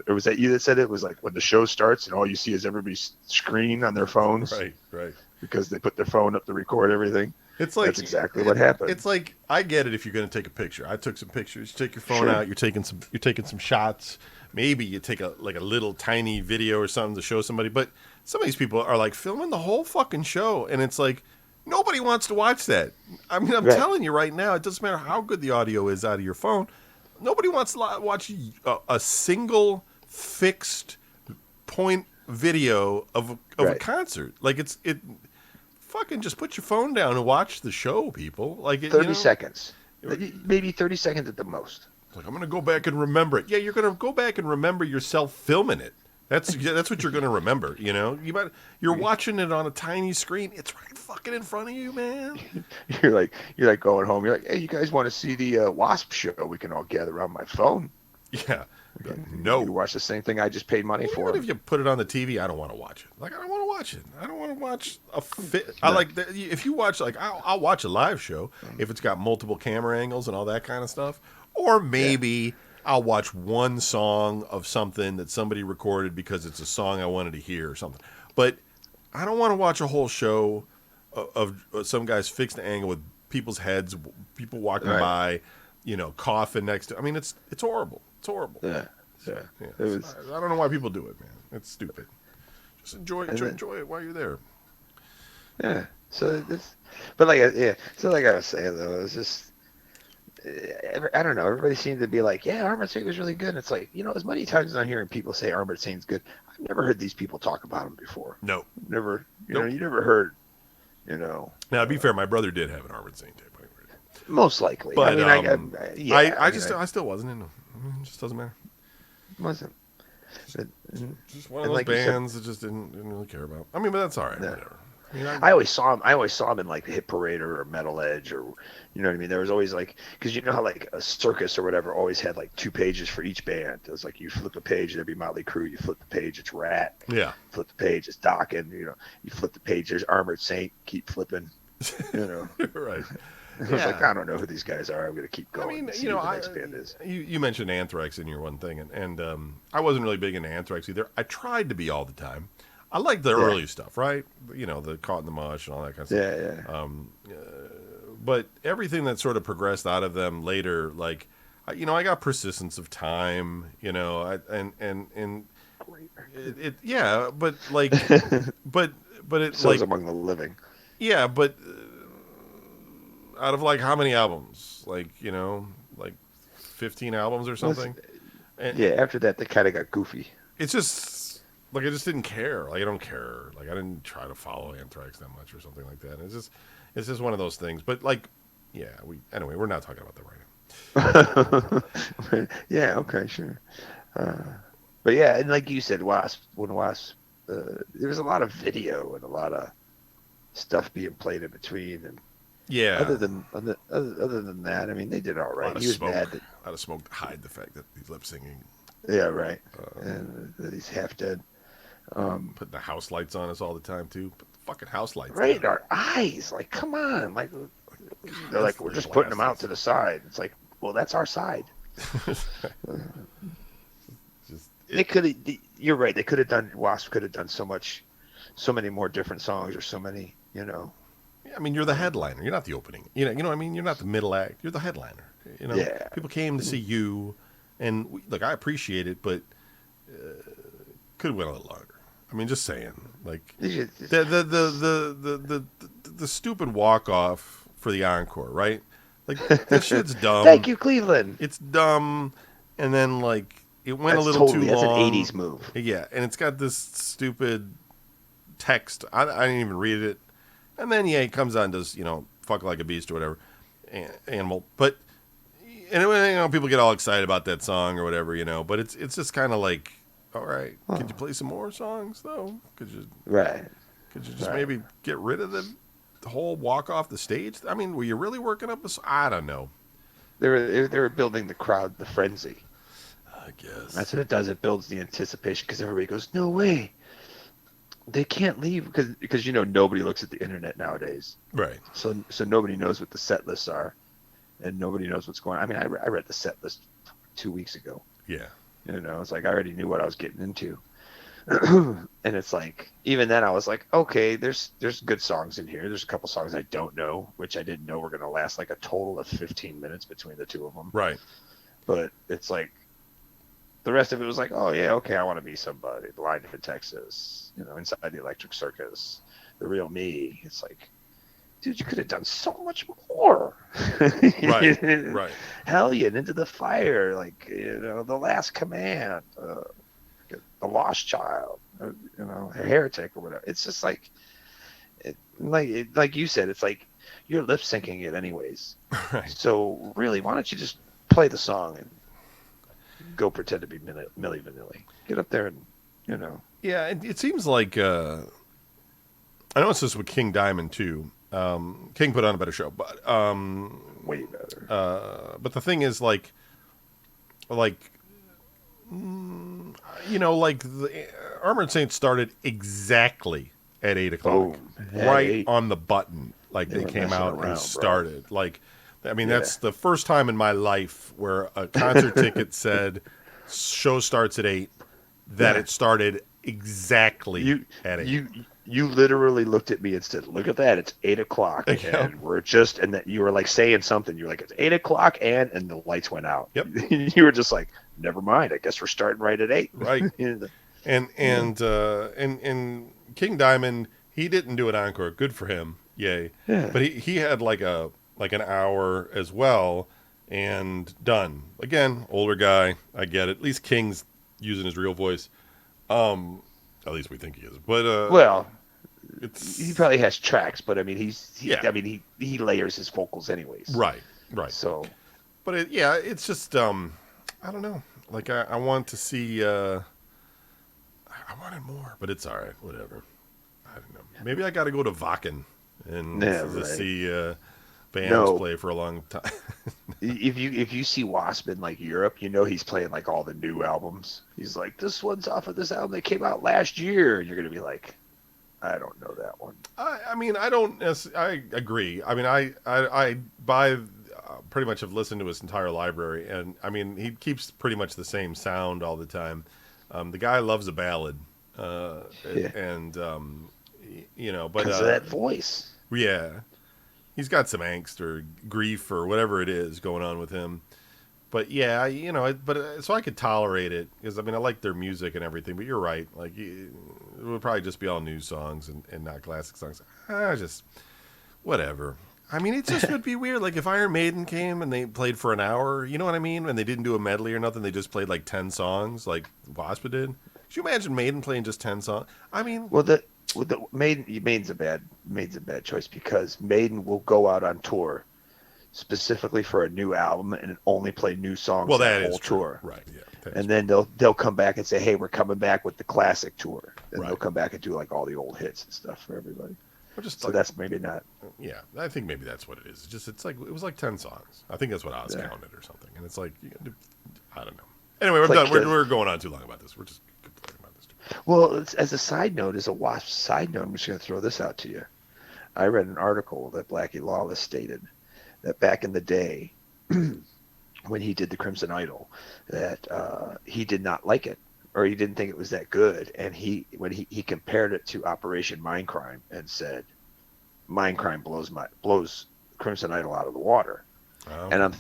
Speaker 2: was that you that said it? Was like when the show starts and all you see is everybody's screen on their phones
Speaker 1: Right, right.
Speaker 2: because they put their phone up to record everything.
Speaker 1: It's like
Speaker 2: That's exactly what happened.
Speaker 1: It's like I get it if you're going to take a picture. I took some pictures. You take your phone
Speaker 2: Sure.
Speaker 1: out. You're taking some shots. Maybe you take a little tiny video or something to show somebody. But some of these people are like filming the whole fucking show, and it's like nobody wants to watch that. I mean, I'm
Speaker 2: Right.
Speaker 1: telling you right now, it doesn't matter how good the audio is out of your phone. Nobody wants to watch a single fixed point video of a
Speaker 2: Right.
Speaker 1: concert. Like it. Fucking just put your phone down and watch the show, people. Like
Speaker 2: 30 seconds, maybe 30 seconds at the most.
Speaker 1: Like I'm gonna go back and remember it. Yeah, you're gonna go back and remember yourself filming it. That's what you're gonna remember. You're watching it on a tiny screen. It's right fucking in front of you, man.
Speaker 2: You're like going home. You're like, hey, you guys want to see the WASP show? We can all gather around my phone.
Speaker 1: Yeah.
Speaker 2: Okay.
Speaker 1: No.
Speaker 2: You watch the same thing I just paid money for.
Speaker 1: Even if you put it on the TV, I don't want to watch it. Like I don't want to watch it. I don't want to watch a fit. I like that. If you watch I'll watch a live show if it's got multiple camera angles and all that kind of stuff. Or maybe I'll watch one song of something that somebody recorded because it's a song I wanted to hear or something. But I don't want to watch a whole show of some guy's fixed angle with people's heads, people walking
Speaker 2: Right.
Speaker 1: by, coughing next to. I mean, it's horrible. It's horrible.
Speaker 2: Yeah.
Speaker 1: Yeah.
Speaker 2: It was.
Speaker 1: I don't know why people do it, man. It's stupid. Just enjoy it while you're there.
Speaker 2: Yeah. So this, but So like I was saying though, it was just. I don't know. Everybody seemed to be like, "Yeah, Armored Saint was really good." And it's like, as many times as I'm hearing people say Armored Saint's good, I've never heard these people talk about him before.
Speaker 1: No.
Speaker 2: Never.
Speaker 1: Nope.
Speaker 2: You never heard.
Speaker 1: Now, to be fair, my brother did have an Armored Saint tape.
Speaker 2: Most likely.
Speaker 1: But
Speaker 2: I
Speaker 1: still wasn't into. It just doesn't matter.
Speaker 2: Wasn't.
Speaker 1: Just one of those bands that just didn't really care about. I mean, but that's all right.
Speaker 2: Yeah.
Speaker 1: Whatever. I mean,
Speaker 2: I always saw him in like Hit Parade or Metal Edge or you know what I mean. There was always like because you know how like a circus or whatever always had like 2 pages for each band. It was like you flip a page, there'd be Motley Crue. You flip the page, it's Rat.
Speaker 1: Yeah.
Speaker 2: Flip the page, it's Dokken. You flip the page, there's Armored Saint. Keep flipping.
Speaker 1: Right.
Speaker 2: I was like, I don't know who these guys are. I'm gonna keep going.
Speaker 1: I mean,
Speaker 2: see who the next band is.
Speaker 1: You mentioned Anthrax in your one thing, and I wasn't really big into Anthrax either. I tried to be all the time. I liked the early stuff, right? The Caught in the Mush and all that kind of stuff.
Speaker 2: Yeah.
Speaker 1: But everything that sort of progressed out of them later, like, I got Persistence of Time, but like, but it
Speaker 2: So
Speaker 1: like
Speaker 2: Among the Living.
Speaker 1: yeah, but out of like how many albums? Like 15 albums or something.
Speaker 2: After that, they kind of got goofy.
Speaker 1: It's just like I just didn't care. Like I don't care. Like I didn't try to follow Anthrax that much or something like that. It's just one of those things. But like, we're not talking about that right now.
Speaker 2: Yeah. Okay. Sure. But yeah, and like you said, Wasp. There was a lot of video and a lot of stuff being played in between, and
Speaker 1: Yeah.
Speaker 2: other than that, I mean, they did all right. He was mad that
Speaker 1: a lot of smoke to hide the fact that he's lip singing.
Speaker 2: yeah, right, and that he's half dead.
Speaker 1: Putting the house lights on us all the time too. Put the fucking house lights.
Speaker 2: Right,
Speaker 1: on.
Speaker 2: our eyes. Like, come on. Like, they're like, we're just putting them out to the side. It's like, well, that's our side. They could have. You're right. They could have done. Wasp could have done so many more different songs, or so many.
Speaker 1: I mean, you're the headliner. You're not the opening. You know what I mean? You're not the middle act. You're the headliner.
Speaker 2: Yeah.
Speaker 1: People came to see you, and look, I appreciate it, but could have went a little longer. I mean, just saying. Like the stupid walk off for the encore, right? Like that shit's dumb.
Speaker 2: Thank you, Cleveland.
Speaker 1: It's dumb, and then like it went
Speaker 2: That's
Speaker 1: a little
Speaker 2: totally,
Speaker 1: too long.
Speaker 2: That's an '80s move.
Speaker 1: Yeah, and it's got this stupid text. I didn't even read it. And then he comes on and does fuck like a beast or whatever, animal. But people get all excited about that song or whatever, but it's just kind of like, all right.
Speaker 2: Huh.
Speaker 1: Could you play some more songs though?
Speaker 2: Right.
Speaker 1: Could you just
Speaker 2: Right.
Speaker 1: maybe get rid of the whole walk off the stage? I mean, were you really working up I don't know.
Speaker 2: They were building the crowd, the frenzy.
Speaker 1: I
Speaker 2: That's
Speaker 1: guess.
Speaker 2: what it does. It builds the anticipation because everybody goes, "No way, they can't leave," because nobody looks at the internet nowadays.
Speaker 1: Right.
Speaker 2: So nobody knows what the set lists are, and nobody knows what's going on. I mean, I read the set list 2 weeks ago.
Speaker 1: Yeah.
Speaker 2: It's like I already knew what I was getting into. And it's like even then I was like, okay, there's good songs in here. There's a couple songs I don't know, which I didn't know were going to last like a total of 15 minutes between the two of them.
Speaker 1: Right.
Speaker 2: But it's like the rest of it was like, oh yeah, okay, I want to be somebody. Blind in Texas, Inside the Electric Circus, The Real Me. It's like, dude, you could have done so much more.
Speaker 1: Right. Right.
Speaker 2: Hellion, Into the Fire, like The Last Command. The Lost Child, a Heretic or whatever. It's just like, like you said, it's like you're lip syncing it anyways.
Speaker 1: Right.
Speaker 2: So really, why don't you just play the song and go pretend to be Milli Vanilli? Get up there and
Speaker 1: Yeah, it seems like I noticed this with King Diamond too. King put on a better show, but
Speaker 2: way better.
Speaker 1: but the thing is like like the Armored Saints started exactly at 8:00,
Speaker 2: Boom. At
Speaker 1: right
Speaker 2: 8.
Speaker 1: on the button. Like they
Speaker 2: weren't
Speaker 1: came
Speaker 2: messing
Speaker 1: out
Speaker 2: around,
Speaker 1: and
Speaker 2: bro.
Speaker 1: started. Like, I mean,
Speaker 2: Yeah.
Speaker 1: that's the first time in my life where a concert ticket said show starts at 8. That
Speaker 2: Yeah.
Speaker 1: it started exactly
Speaker 2: You
Speaker 1: at 8.
Speaker 2: you literally looked at me and said, "Look at that! It's 8:00,
Speaker 1: Yeah.
Speaker 2: and and that you were like saying something. You were like, "It's 8:00, and the lights went out."
Speaker 1: Yep.
Speaker 2: You were just like, "Never mind. I guess we're starting right at 8."
Speaker 1: Right. And King Diamond, he didn't do an encore. Good for him. Yay.
Speaker 2: Yeah.
Speaker 1: But he had like an hour as well and done. Again, older guy. I get it. At least King's using his real voice. At least we think he is. But
Speaker 2: Well,
Speaker 1: it's
Speaker 2: he probably has tracks, but I mean,
Speaker 1: Yeah.
Speaker 2: I mean, he layers his vocals anyways.
Speaker 1: right.
Speaker 2: So
Speaker 1: But it's just I don't know. Like I want to see I wanted more, but it's all right. Whatever. I don't know. Maybe I got to go to Wacken and
Speaker 2: Yeah,
Speaker 1: to
Speaker 2: right.
Speaker 1: see bands
Speaker 2: No.
Speaker 1: play for a long time.
Speaker 2: if you see Wasp in like Europe, he's playing like all the new albums. He's like, this one's off of this album that came out last year, and you're gonna be like, I don't know that one.
Speaker 1: I mean, I don't. I agree. I mean, I buy pretty much have listened to his entire library, and I mean, he keeps pretty much the same sound all the time. The guy loves a ballad,
Speaker 2: Yeah.
Speaker 1: and but
Speaker 2: Because of that voice.
Speaker 1: yeah, he's got some angst or grief or whatever it is going on with him. But yeah, so I could tolerate it because I mean I like their music and everything. But you're right, like it would probably just be all new songs and not classic songs. Just whatever. I mean, it just would be weird. Like if Iron Maiden came and they played for an hour, you know what I mean? And they didn't do a medley or nothing. They just played like 10 songs, like Wasp did. Could you imagine Maiden playing just 10 songs? I mean,
Speaker 2: Well, the Maiden's a bad choice because Maiden will go out on tour specifically for a new album and only play new songs
Speaker 1: well,
Speaker 2: that
Speaker 1: that
Speaker 2: whole
Speaker 1: is true.
Speaker 2: tour.
Speaker 1: Right? Yeah.
Speaker 2: And then they'll come back and say, "Hey, we're coming back with the classic tour," and
Speaker 1: Right.
Speaker 2: they'll come back and do like all the old hits and stuff for everybody.
Speaker 1: Just
Speaker 2: So
Speaker 1: like,
Speaker 2: that's maybe not.
Speaker 1: yeah, I think maybe that's what it is. It's like it was like 10 songs. I think that's what Oz
Speaker 2: Yeah.
Speaker 1: counted or something. And it's like I don't know. Anyway, we're
Speaker 2: It's like
Speaker 1: done.
Speaker 2: the-
Speaker 1: We're going on too long about this. We're just complaining about this.
Speaker 2: Well, as a side note, as a Wasp side note, I'm just going to throw this out to you. I read an article that Blackie Lawless stated that back in the day, when he did the Crimson Idol, that he did not like it or he didn't think it was that good, and when he compared it to Operation Mindcrime and said, Mindcrime blows Crimson Idol out of the water.
Speaker 1: Oh,
Speaker 2: And I'm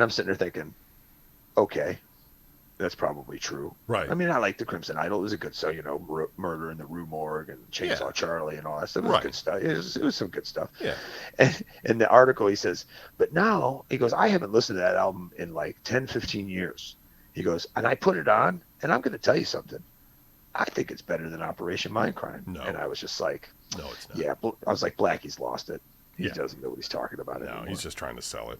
Speaker 2: sitting there thinking, okay, that's probably true.
Speaker 1: right.
Speaker 2: I mean, I like the Crimson Idol. It was a good song, Murder in the Rue Morgue and Chainsaw
Speaker 1: Yeah.
Speaker 2: Charlie and all that stuff. It was
Speaker 1: Right.
Speaker 2: good stuff. It was some good stuff.
Speaker 1: Yeah.
Speaker 2: And in the article, he says, but now, he goes, I haven't listened to that album in like 10, 15 years. He goes, and I put it on, and I'm going to tell you something. I think it's better than Operation Mindcrime.
Speaker 1: No.
Speaker 2: And I was just like,
Speaker 1: No, it's not.
Speaker 2: yeah. I was like, Blackie's lost it. He
Speaker 1: Yeah.
Speaker 2: doesn't know what he's talking about
Speaker 1: No,
Speaker 2: anymore.
Speaker 1: he's just trying to sell it.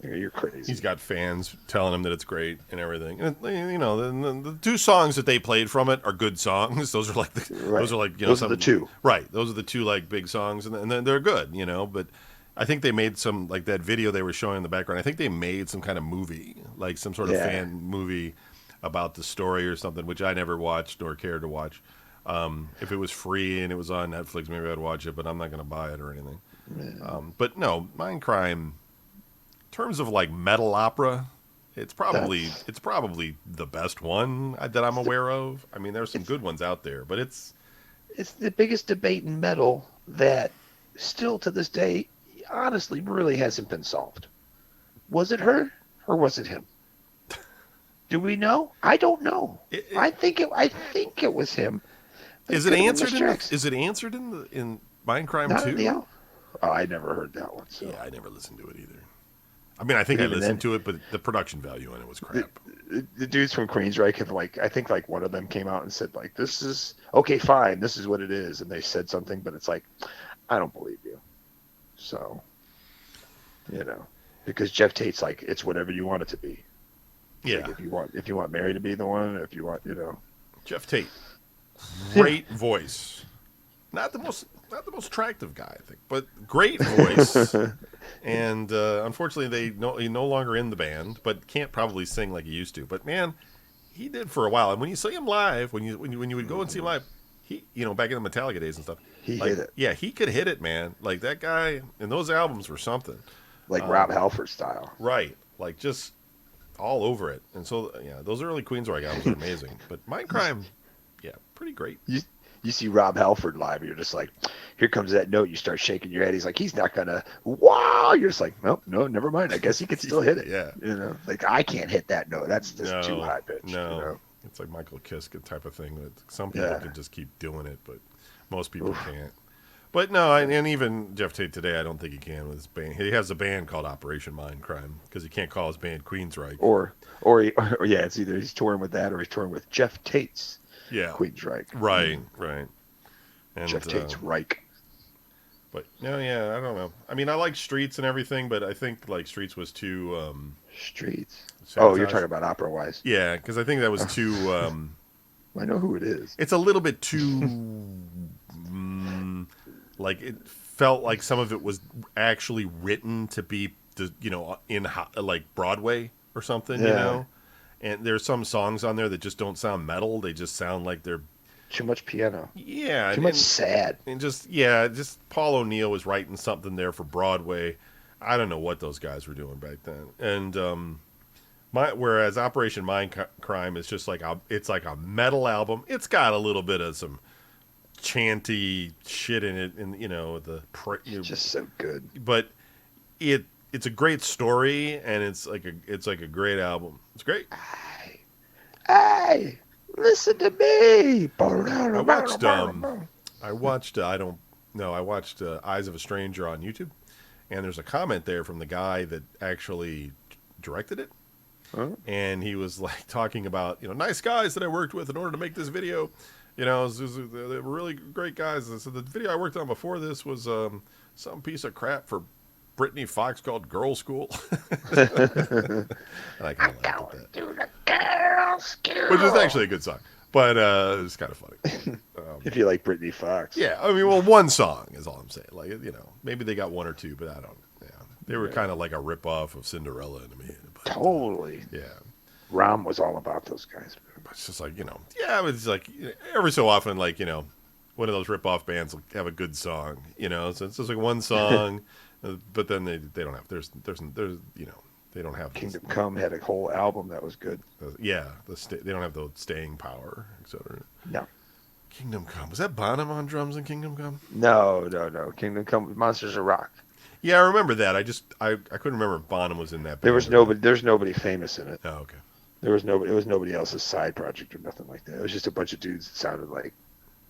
Speaker 2: You're crazy.
Speaker 1: He's got fans telling him that it's great and everything. And you know, the two songs that they played from it are good songs. Those are like
Speaker 2: Right.
Speaker 1: those are like, you know,
Speaker 2: Those are the
Speaker 1: some
Speaker 2: two.
Speaker 1: right. Those are the two like big songs, and then they're good, you know. But I think they made some like that video they were showing in the background. I think they made some kind of movie, like some sort of
Speaker 2: Yeah.
Speaker 1: fan movie about the story or something, which I never watched nor cared to watch. If it was free and it was on Netflix, maybe I'd watch it, but I'm not going to buy it or anything.
Speaker 2: Yeah.
Speaker 1: But no, Mindcrime, in terms of like metal opera,
Speaker 2: That's
Speaker 1: it's probably the best one that I'm
Speaker 2: it's the
Speaker 1: aware of. I mean, there's some
Speaker 2: it's
Speaker 1: good ones out there, but it's
Speaker 2: it's the biggest debate in metal that still to this day, honestly, really hasn't been solved. Was it her or was it him? Do we know? I don't know.
Speaker 1: it, it
Speaker 2: I think it was him, but it
Speaker 1: is it
Speaker 2: could have been
Speaker 1: answered in
Speaker 2: Mr.
Speaker 1: the
Speaker 2: X.
Speaker 1: is it answered in Mindcrime
Speaker 2: Not in the
Speaker 1: 2?
Speaker 2: album. Oh, I never heard that one.
Speaker 1: Yeah,
Speaker 2: So
Speaker 1: I never listened to it either. I mean, I think I
Speaker 2: even
Speaker 1: listened
Speaker 2: then,
Speaker 1: to it, but the production value on it was
Speaker 2: the,
Speaker 1: crap.
Speaker 2: the dudes from Queensryche have like, I think like one of them came out and said like, this is okay, fine, this is what it is, and they said something, but it's like, I don't believe you. So because Jeff Tate's like, it's whatever you want it to be.
Speaker 1: Yeah,
Speaker 2: Like if you want Mary to be the one, if you want,
Speaker 1: Jeff Tate,
Speaker 2: yeah,
Speaker 1: great voice. Not the most attractive guy, I think, but great voice. And unfortunately, he's no longer in the band, but can't probably sing like he used to. But man, he did for a while. And when you see him live, when you would go and see him live, he back in the Metallica days and stuff,
Speaker 2: he
Speaker 1: like
Speaker 2: hit it
Speaker 1: yeah, he could hit it, man. Like that guy, and those albums were something.
Speaker 2: like Rob Halford style.
Speaker 1: Right, like just all over it. And so yeah, those early Queensrÿche albums are amazing. But Mindcrime, yeah, pretty great.
Speaker 2: You you see Rob Halford live, and you're just like, here comes that note. You start shaking your head. He's like, he's not gonna. Wow! You're just like, nope, no, never mind. I guess he can still hit it.
Speaker 1: Yeah.
Speaker 2: Like I can't hit that note. That's just too
Speaker 1: No,
Speaker 2: high pitch.
Speaker 1: no. It's like Michael Kiske type of thing. That some people
Speaker 2: Yeah.
Speaker 1: can just keep doing it, but most people
Speaker 2: Oof.
Speaker 1: can't. But no, and even Jeff Tate today, I don't think he can with his band. He has a band called Operation Mindcrime because he can't call his band Queensryche.
Speaker 2: Or yeah, it's either he's touring with that or he's touring with Jeff Tate's
Speaker 1: Yeah,
Speaker 2: Queensryche.
Speaker 1: right. And
Speaker 2: Jeff Tate's Reich.
Speaker 1: but no, yeah, I don't know. I mean, I like Streets and everything, but I think like Streets was too
Speaker 2: Streets. Oh, you're
Speaker 1: sanitized.
Speaker 2: talking about opera wise.
Speaker 1: Yeah, because I think that was too.
Speaker 2: I know who it is.
Speaker 1: It's a little bit too. Like it felt like some of it was actually written to be, like Broadway or something,
Speaker 2: Yeah.
Speaker 1: And there's some songs on there that just don't sound metal. They just sound like they're
Speaker 2: Too much piano.
Speaker 1: yeah,
Speaker 2: Too much sad.
Speaker 1: and just just Paul O'Neill was writing something there for Broadway. I don't know what those guys were doing back then. And whereas Operation Mindcrime is just like it's like a metal album. It's got a little bit of some chanty shit in it, and
Speaker 2: Just so good.
Speaker 1: but it's a great story, and it's like a great album. It's great.
Speaker 2: Hey, listen to me.
Speaker 1: I watched I don't no I watched Eyes of a Stranger on YouTube, and there's a comment there from the guy that actually directed it,
Speaker 2: Huh?
Speaker 1: and he was like talking about nice guys that I worked with in order to make this video. They were really great guys. So the video I worked on before this was some piece of crap for Brittany Fox called Girl School. And I kind of laughed at that,
Speaker 2: To the girl school.
Speaker 1: which is actually a good song, but it's kind of funny.
Speaker 2: If you like Brittany Fox.
Speaker 1: Yeah, I mean, well, one song is all I'm saying. Like, maybe they got one or two, but I don't. Yeah, they were kind of like a rip-off of Cinderella to me. But,
Speaker 2: Totally.
Speaker 1: yeah,
Speaker 2: Rom was all about those guys.
Speaker 1: but it's just like yeah, it's like every so often, like one of those rip-off bands will have a good song, So it's just like one song, but then they don't have. There's they don't have
Speaker 2: Kingdom Come had a whole album that was good.
Speaker 1: they don't have the staying power, etc.
Speaker 2: No.
Speaker 1: Kingdom Come, was that Bonham on drums in Kingdom Come?
Speaker 2: No. Kingdom Come, Monsters of Rock.
Speaker 1: Yeah, I remember that. I couldn't remember if Bonham was in that band.
Speaker 2: There was
Speaker 1: or
Speaker 2: nobody. There's nobody famous in it.
Speaker 1: not. Oh, okay.
Speaker 2: There was nobody. It was nobody else's side project or nothing like that. It was just a bunch of dudes that sounded like.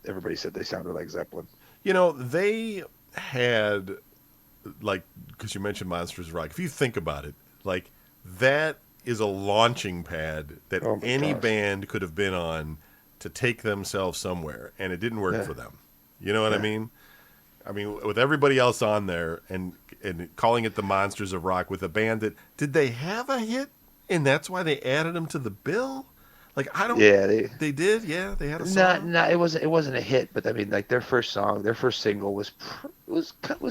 Speaker 2: Everybody said they sounded like Zeppelin.
Speaker 1: They had, like, because you mentioned Monsters of Rock. If you think about it, like, that is a launching pad that
Speaker 2: Oh my
Speaker 1: any
Speaker 2: gosh.
Speaker 1: band could have been on to take themselves somewhere, and it didn't work
Speaker 2: Yeah.
Speaker 1: for them. You know what I
Speaker 2: Yeah.
Speaker 1: mean? I mean, with everybody else on there and calling it the Monsters of Rock with a band that did they have a hit and that's why they added them to the bill? Like I don't.
Speaker 2: Yeah,
Speaker 1: They did. Yeah, they had a
Speaker 2: not
Speaker 1: song.
Speaker 2: not it wasn't a hit, but I mean, like their first song, their first single was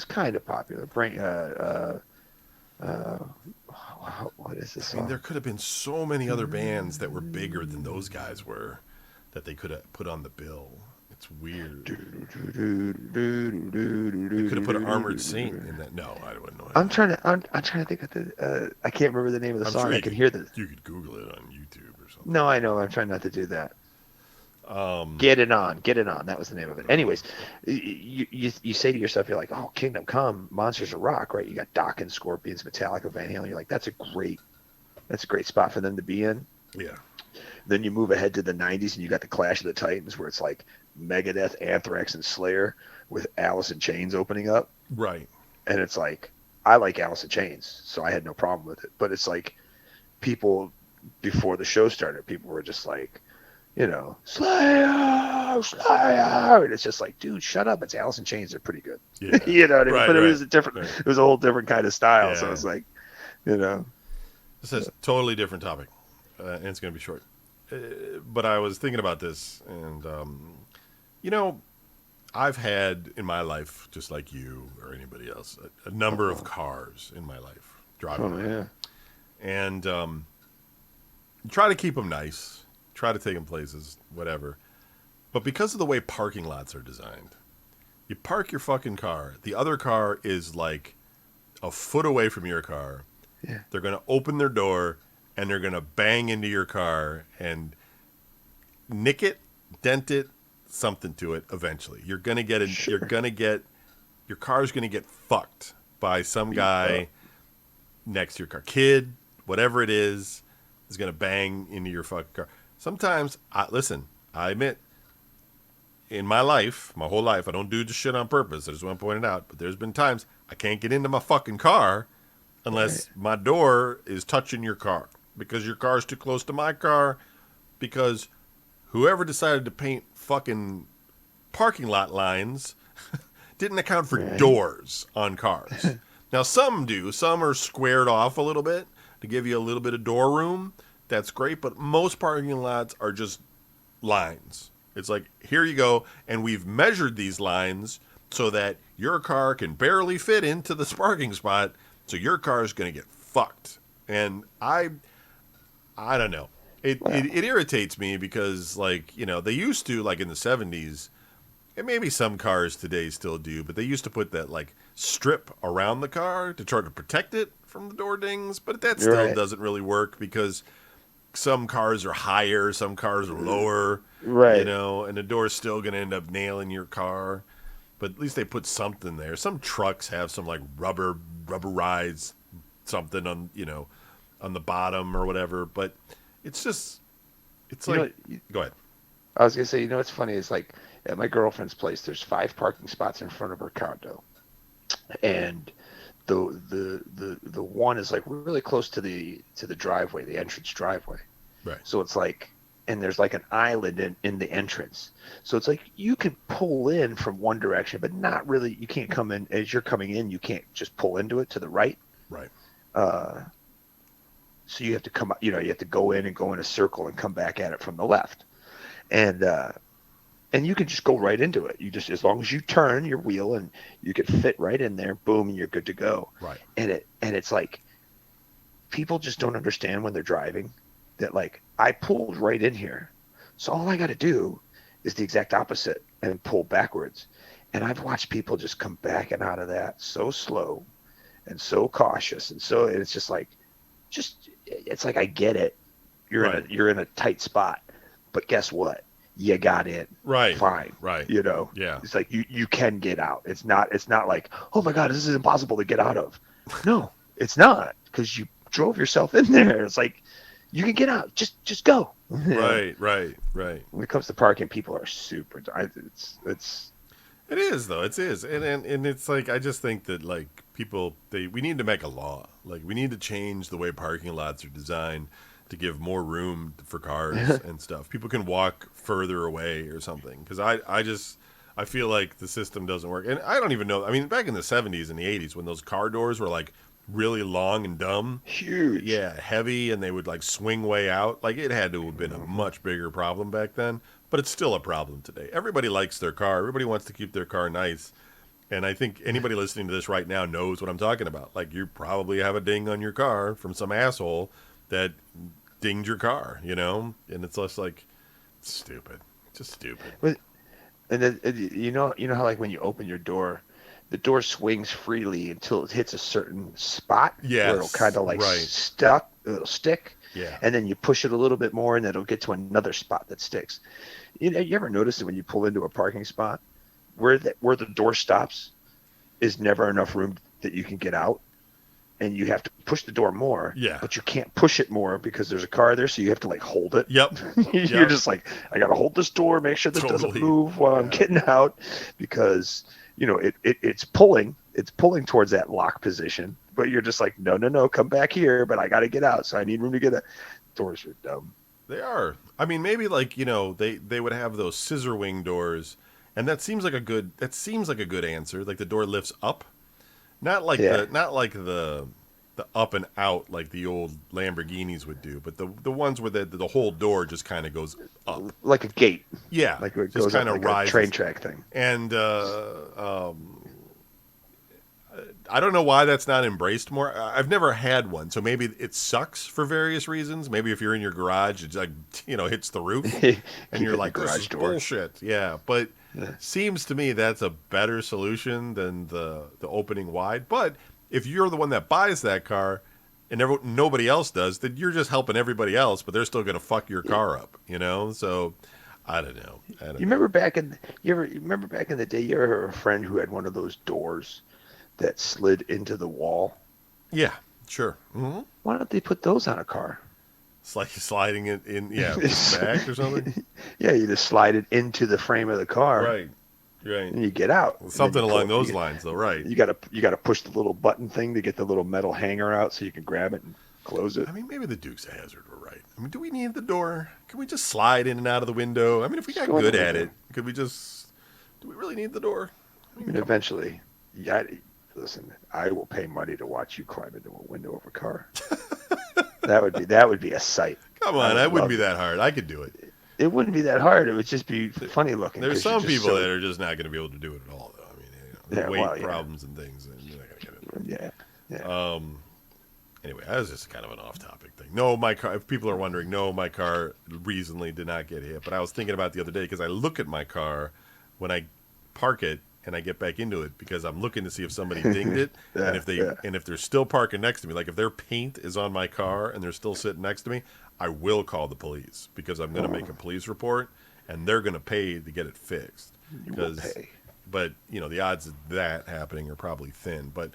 Speaker 2: kind of popular. Bring uh, what is the
Speaker 1: I mean, there
Speaker 2: song?
Speaker 1: could have been so many other bands that were bigger than those guys were that they could have put on the bill. It's weird. They could have put an Armored Saint in that. No, I wouldn't know.
Speaker 2: I'm trying to think of I can't remember the name of the
Speaker 1: I'm
Speaker 2: sure
Speaker 1: sure
Speaker 2: I
Speaker 1: you
Speaker 2: can
Speaker 1: could
Speaker 2: hear the.
Speaker 1: you could Google it on YouTube or something.
Speaker 2: No, I know. I'm trying not to do that.
Speaker 1: Um,
Speaker 2: Get it on. That was the name of it. Anyways, you say to yourself, you're like, oh, Kingdom Come, Monsters of Rock, right? You got Doc and Scorpions, Metallica, Van Halen. You're like, that's a great spot for them to be in.
Speaker 1: yeah,
Speaker 2: Then you move ahead to the 90s and you got the Clash of the Titans, where it's like Megadeth, Anthrax, and Slayer with Alice in Chains opening up.
Speaker 1: right.
Speaker 2: And it's like, I like Alice in Chains, so I had no problem with it. But it's like, people before the show started, people were just like, Slayer, Slayer, and it's just like, dude, shut up. It's Alice in Chains. They're pretty good.
Speaker 1: Yeah,
Speaker 2: You know what I mean?
Speaker 1: right,
Speaker 2: But it
Speaker 1: right,
Speaker 2: was
Speaker 1: right.
Speaker 2: it was a whole different kind of style. So
Speaker 1: Yeah.
Speaker 2: it's like, you know,
Speaker 1: This is a totally different topic, and it's going to be short. But I was thinking about this, and you know, I've had in my life, just like you or anybody else, a number of cars in my life driving
Speaker 2: oh
Speaker 1: around,
Speaker 2: yeah,
Speaker 1: and try to keep them nice, try to take them places, whatever. But because of the way parking lots are designed, you park your fucking car. The other car is like a foot away from your car.
Speaker 2: yeah,
Speaker 1: They're going to open their door and they're going to bang into your car and nick it, dent it, something to it eventually. You're going to get it.
Speaker 2: Sure.
Speaker 1: You're going to get your car's going to get fucked by some guy next to your car. Kid, whatever it is going to bang into your fucking car. Sometimes, listen, I admit, in my life, my whole life, I don't do this shit on purpose. I just want to point it out. But there's been times I can't get into my fucking car unless my door is touching your car because your car's too close to my car because whoever decided to paint fucking parking lot lines didn't account for doors on cars. Now, some do. Some are squared off a little bit to give you a little bit of door room. That's great. But most parking lots are just lines. It's like, here you go. And we've measured these lines so that your car can barely fit into the parking spot. So your car is going to get fucked. And I don't know. It irritates me because, like, they used to, like in the 70s, and maybe some cars today still do, but they used to put that, like, strip around the car to try to protect it from the door dings. But that still doesn't really work because some cars are higher, some cars are lower,
Speaker 2: right.
Speaker 1: and the door's still going to end up nailing your car. But at least they put something there. Some trucks have some, like, rubberized something on, on the bottom or whatever. But it's just, it's like, go ahead.
Speaker 2: I was gonna say, what's funny is like at my girlfriend's place, there's 5 parking spots in front of her condo, and the one is like really close to the driveway, the entrance driveway.
Speaker 1: Right.
Speaker 2: So it's like, and there's like an island in the entrance. So it's like you can pull in from one direction, but not really. You can't come in as you're coming in. You can't just pull into it to the right.
Speaker 1: Right.
Speaker 2: So you have to come, you have to go in and go in a circle and come back at it from the left, and you can just go right into it. You just, as long as you turn your wheel and you can fit right in there, boom, and you're good to go.
Speaker 1: Right.
Speaker 2: And it's like, people just don't understand when they're driving that, like, I pulled right in here, so all I got to do is the exact opposite and pull backwards. And I've watched people just come back and out of that so slow and so cautious, and it's just like, it's like, I get it. You're in a tight spot, but guess what? You got in.
Speaker 1: Right.
Speaker 2: Fine.
Speaker 1: Right.
Speaker 2: Yeah. It's like you can get out. It's not like, oh my God, this is impossible to get out of. No, it's not, because you drove yourself in there. It's like, you can get out. Just go.
Speaker 1: Right.
Speaker 2: When it comes to parking, people are super. It's.
Speaker 1: It is, though. It is, and it's like, I just think that, like, people, we need to make a law. Like, we need to change the way parking lots are designed to give more room for cars and stuff. People can walk further away or something. Because I feel like the system doesn't work. And I don't even know. I mean, back in the 70s and the 80s when those car doors were like really long and dumb,
Speaker 2: Huge.
Speaker 1: yeah, heavy, and they would like swing way out, like it had to have been a much bigger problem back then, but it's still a problem today. Everybody likes their car. Everybody wants to keep their car nice. And I think anybody listening to this right now knows what I'm talking about. Like you probably have a ding on your car from some asshole that dinged your car, you know? And it's just like stupid. Just stupid.
Speaker 2: But, and then you know how like when you open your door, the door swings freely until it hits a certain spot where it'll
Speaker 1: Yes,
Speaker 2: kind of like
Speaker 1: right.
Speaker 2: it'll stick,
Speaker 1: Yeah.
Speaker 2: and then you push it a little bit more, and then it'll get to another spot that sticks. You ever notice that when you pull into a parking spot, where the door stops is never enough room that you can get out, and you have to push the door more.
Speaker 1: Yeah.
Speaker 2: But you can't push it more because there's a car there, so you have to like hold it.
Speaker 1: Yep.
Speaker 2: You're
Speaker 1: Yep.
Speaker 2: just like, I gotta hold this door, make sure this doesn't
Speaker 1: Totally.
Speaker 2: move while I'm getting out, because it's pulling towards that lock position, but you're just like, no, come back here, but I gotta get out, so I need room to get out. Doors are dumb.
Speaker 1: They are. I mean, maybe like, they would have those scissor wing doors, and that seems like a good answer. Like the door lifts up. Not like
Speaker 2: Yeah.
Speaker 1: the up and out like the old Lamborghinis would do, but the ones where the whole door just kind of goes up.
Speaker 2: Like a gate,
Speaker 1: Yeah,
Speaker 2: like it
Speaker 1: just
Speaker 2: goes up
Speaker 1: kind of
Speaker 2: like
Speaker 1: rises.
Speaker 2: a train track thing.
Speaker 1: And I don't know why that's not embraced more. I've never had one, so maybe it sucks for various reasons. Maybe if you're in your garage, it's like hits the roof, and
Speaker 2: Keep
Speaker 1: you're
Speaker 2: it
Speaker 1: like,
Speaker 2: in the
Speaker 1: this
Speaker 2: garage
Speaker 1: is
Speaker 2: door.
Speaker 1: bullshit. Yeah, but
Speaker 2: Yeah.
Speaker 1: seems to me that's a better solution than the opening wide. But if you're the one that buys that car and nobody else does, then you're just helping everybody else, but they're still going to fuck your car up, So I don't know.
Speaker 2: You remember back in you remember back in the day, you ever have a friend who had one of those doors that slid into the wall?
Speaker 1: Yeah, sure. Mm-hmm.
Speaker 2: Why don't they put those on a car?
Speaker 1: Sliding it in, yeah, with the back or something.
Speaker 2: Yeah, you just slide it into the frame of the car,
Speaker 1: Right.
Speaker 2: and you get out. And then
Speaker 1: Something
Speaker 2: you
Speaker 1: along
Speaker 2: pull-
Speaker 1: those
Speaker 2: you,
Speaker 1: lines, though, right?
Speaker 2: you gotta push the little button thing to get the little metal hanger out so you can grab it and close it.
Speaker 1: I mean, maybe the Dukes of Hazzard were right. I mean, do we need the door? Can we just slide in and out of the window? I mean, if we got
Speaker 2: Go in the
Speaker 1: good at
Speaker 2: window.
Speaker 1: it, could we just? Do we really need the door?
Speaker 2: I mean, eventually, listen, I will pay money to watch you climb into a window of a car. That would be a sight.
Speaker 1: Come
Speaker 2: I
Speaker 1: on,
Speaker 2: would
Speaker 1: that wouldn't
Speaker 2: love
Speaker 1: be
Speaker 2: it.
Speaker 1: that hard. I could do it.
Speaker 2: It wouldn't be that hard. It would just be funny looking.
Speaker 1: There's
Speaker 2: 'cause you're
Speaker 1: some
Speaker 2: just
Speaker 1: people
Speaker 2: so-
Speaker 1: that are just not going to be able to do it at all, though. I mean,
Speaker 2: Yeah,
Speaker 1: weight
Speaker 2: well, yeah.
Speaker 1: problems and things, and you're not going to get it.
Speaker 2: Yeah.
Speaker 1: Anyway, that was just kind of an off-topic thing. No, my car. If people are wondering, no, my car recently did not get hit. But I was thinking about it the other day because I look at my car when I park it and I get back into it because I'm looking to see if somebody dinged it, and if they're still parking next to me, like if their paint is on my car and they're still sitting next to me, I will call the police because I'm going to make a police report and they're going to pay to get it fixed.
Speaker 2: You will pay.
Speaker 1: But the odds of that happening are probably thin. But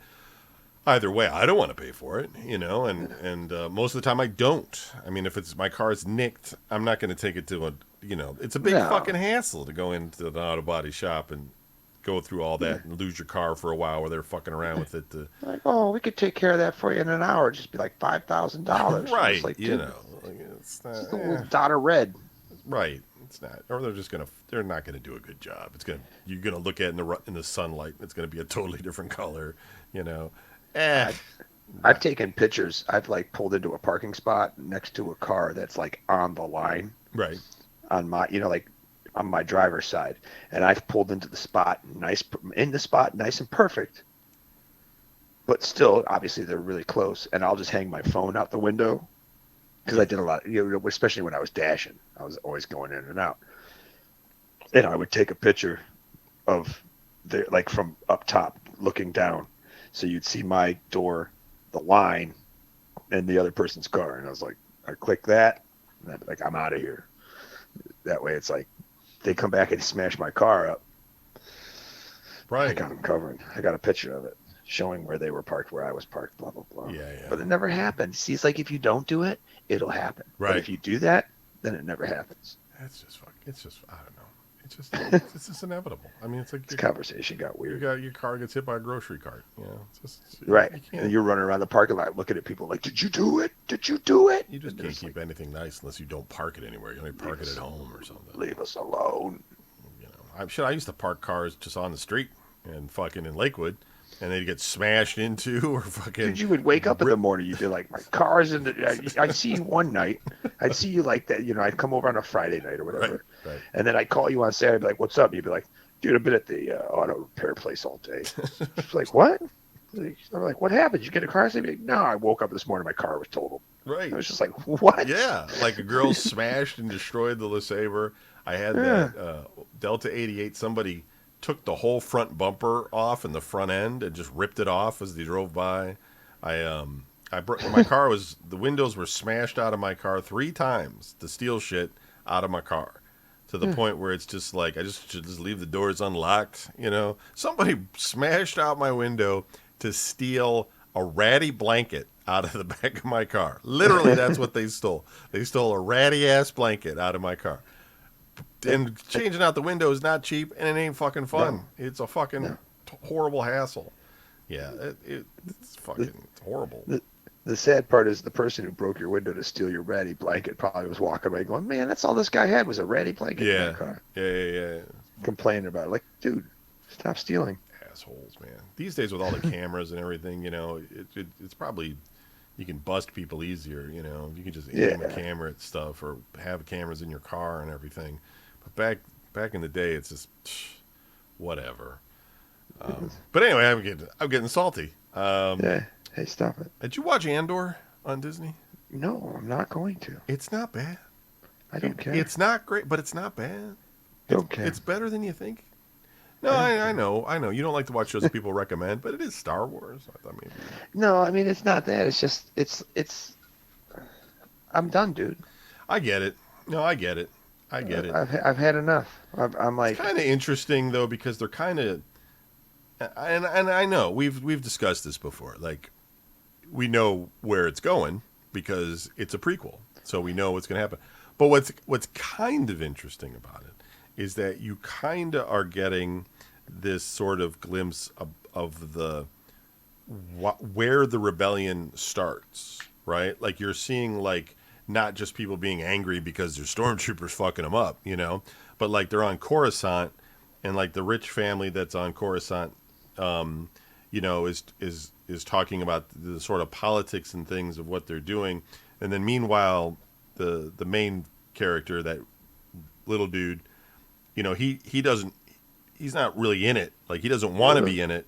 Speaker 1: either way, I don't want to pay for it, and most of the time I don't. I mean, if it's my car's nicked, I'm not going to take it to it's a big
Speaker 2: No.
Speaker 1: fucking hassle to go into an auto body shop and go through all that and lose your car for a while where they're fucking around with it.
Speaker 2: Like, oh, we could take care of that for you in an hour. Just be like $5,000.
Speaker 1: Right,
Speaker 2: It's like,
Speaker 1: like,
Speaker 2: dude,
Speaker 1: it's not,
Speaker 2: just a little dot of red.
Speaker 1: right. It's not, or they're not gonna do a good job. You're gonna look at it in the sunlight. It's gonna be a totally different color,
Speaker 2: I've taken pictures. I've like pulled into a parking spot next to a car that's like on the line
Speaker 1: Right.
Speaker 2: on my, like on my driver's side, and I've pulled into the spot nice and perfect. But still, obviously, they're really close, and I'll just hang my phone out the window because I did a lot, especially when I was dashing. I was always going in and out, and I would take a picture of like from up top looking down, so you'd see my door, the line, and the other person's car, and I click that, and I'm like, I'm out of here. That way, it's like they come back and smash my car up.
Speaker 1: Right.
Speaker 2: I got them covered. I got a picture of it showing where they were parked, where I was parked, blah, blah, blah.
Speaker 1: Yeah.
Speaker 2: But it never happened. See, it's like if you don't do it, it'll happen.
Speaker 1: Right.
Speaker 2: But if you do that, then it never happens.
Speaker 1: I don't know. It's just inevitable. I mean, it's like
Speaker 2: This conversation got weird.
Speaker 1: your car gets hit by a grocery cart.
Speaker 2: Right.
Speaker 1: You can't,
Speaker 2: And you're running around the parking lot looking at people like, did you do it? Did you do it?
Speaker 1: you just
Speaker 2: And
Speaker 1: can't
Speaker 2: it's
Speaker 1: keep anything nice unless you don't park it anywhere. You only park it at home or something.
Speaker 2: Leave us alone.
Speaker 1: I used to park cars just on the street and fucking in Lakewood, and they'd get smashed into or fucking
Speaker 2: Dude, you would wake up in the
Speaker 1: rip.
Speaker 2: morning. You'd be like, my car's in the. I'd see you one night. I'd see you like that. I'd come over on a Friday night or whatever,
Speaker 1: Right.
Speaker 2: and then I'd call you on Saturday. Be like, what's up? You'd be like, dude, I've been at the auto repair place all day. She's like, what? I'm like, what happened? Did you get a car? I'd be like, no, I woke up this morning. My car was totaled.
Speaker 1: Right.
Speaker 2: I was just like, what?
Speaker 1: Yeah, like a girl smashed and destroyed the LeSabre. I had that Delta 88. Somebody took the whole front bumper off and the front end and just ripped it off as they drove by. My car was, the windows were smashed out of my car 3 times to steal shit out of my car, to the point where it's just like I just should just leave the doors unlocked. Somebody smashed out my window to steal a ratty blanket out of the back of my car. Literally, that's what they stole. They stole a ratty ass blanket out of my car. And changing out the window is not cheap, and it ain't fucking fun.
Speaker 2: No.
Speaker 1: It's a fucking horrible hassle. Yeah, it's horrible.
Speaker 2: The sad part is the person who broke your window to steal your ratty blanket probably was walking away going, man, that's all this guy had was a ratty blanket in my car.
Speaker 1: Yeah.
Speaker 2: Complaining about it. Like, dude, stop stealing.
Speaker 1: Assholes, man. These days with all the cameras and everything, it's probably, you can bust people easier. You can just aim a camera at stuff or have cameras in your car and everything. But back in the day, it's just whatever. But anyway, I'm getting salty.
Speaker 2: Yeah. Hey, stop it.
Speaker 1: Did you watch Andor on Disney?
Speaker 2: No, I'm not going to.
Speaker 1: It's not bad.
Speaker 2: I don't care.
Speaker 1: It's not great, but it's not bad.
Speaker 2: Don't care.
Speaker 1: It's better than you think. No, I know. You don't like to watch shows that people recommend, but it is Star Wars. I thought maybe.
Speaker 2: No, I mean it's not that. It's just it's. I'm done, dude.
Speaker 1: I get it. No, I get it.
Speaker 2: I've had enough. I'm like.
Speaker 1: It's kind of interesting though because they're kind of, and I know we've discussed this before. Like, we know where it's going because it's a prequel, so we know what's going to happen. But what's kind of interesting about it is that you kind of are getting this sort of glimpse of the where the rebellion starts, right? Like you're seeing like not just people being angry because there's stormtroopers fucking them up, but like they're on Coruscant, and like the rich family that's on Coruscant, is talking about the sort of politics and things of what they're doing, and then meanwhile the main character, that little dude, he's not really in it. Like he doesn't want to be in it,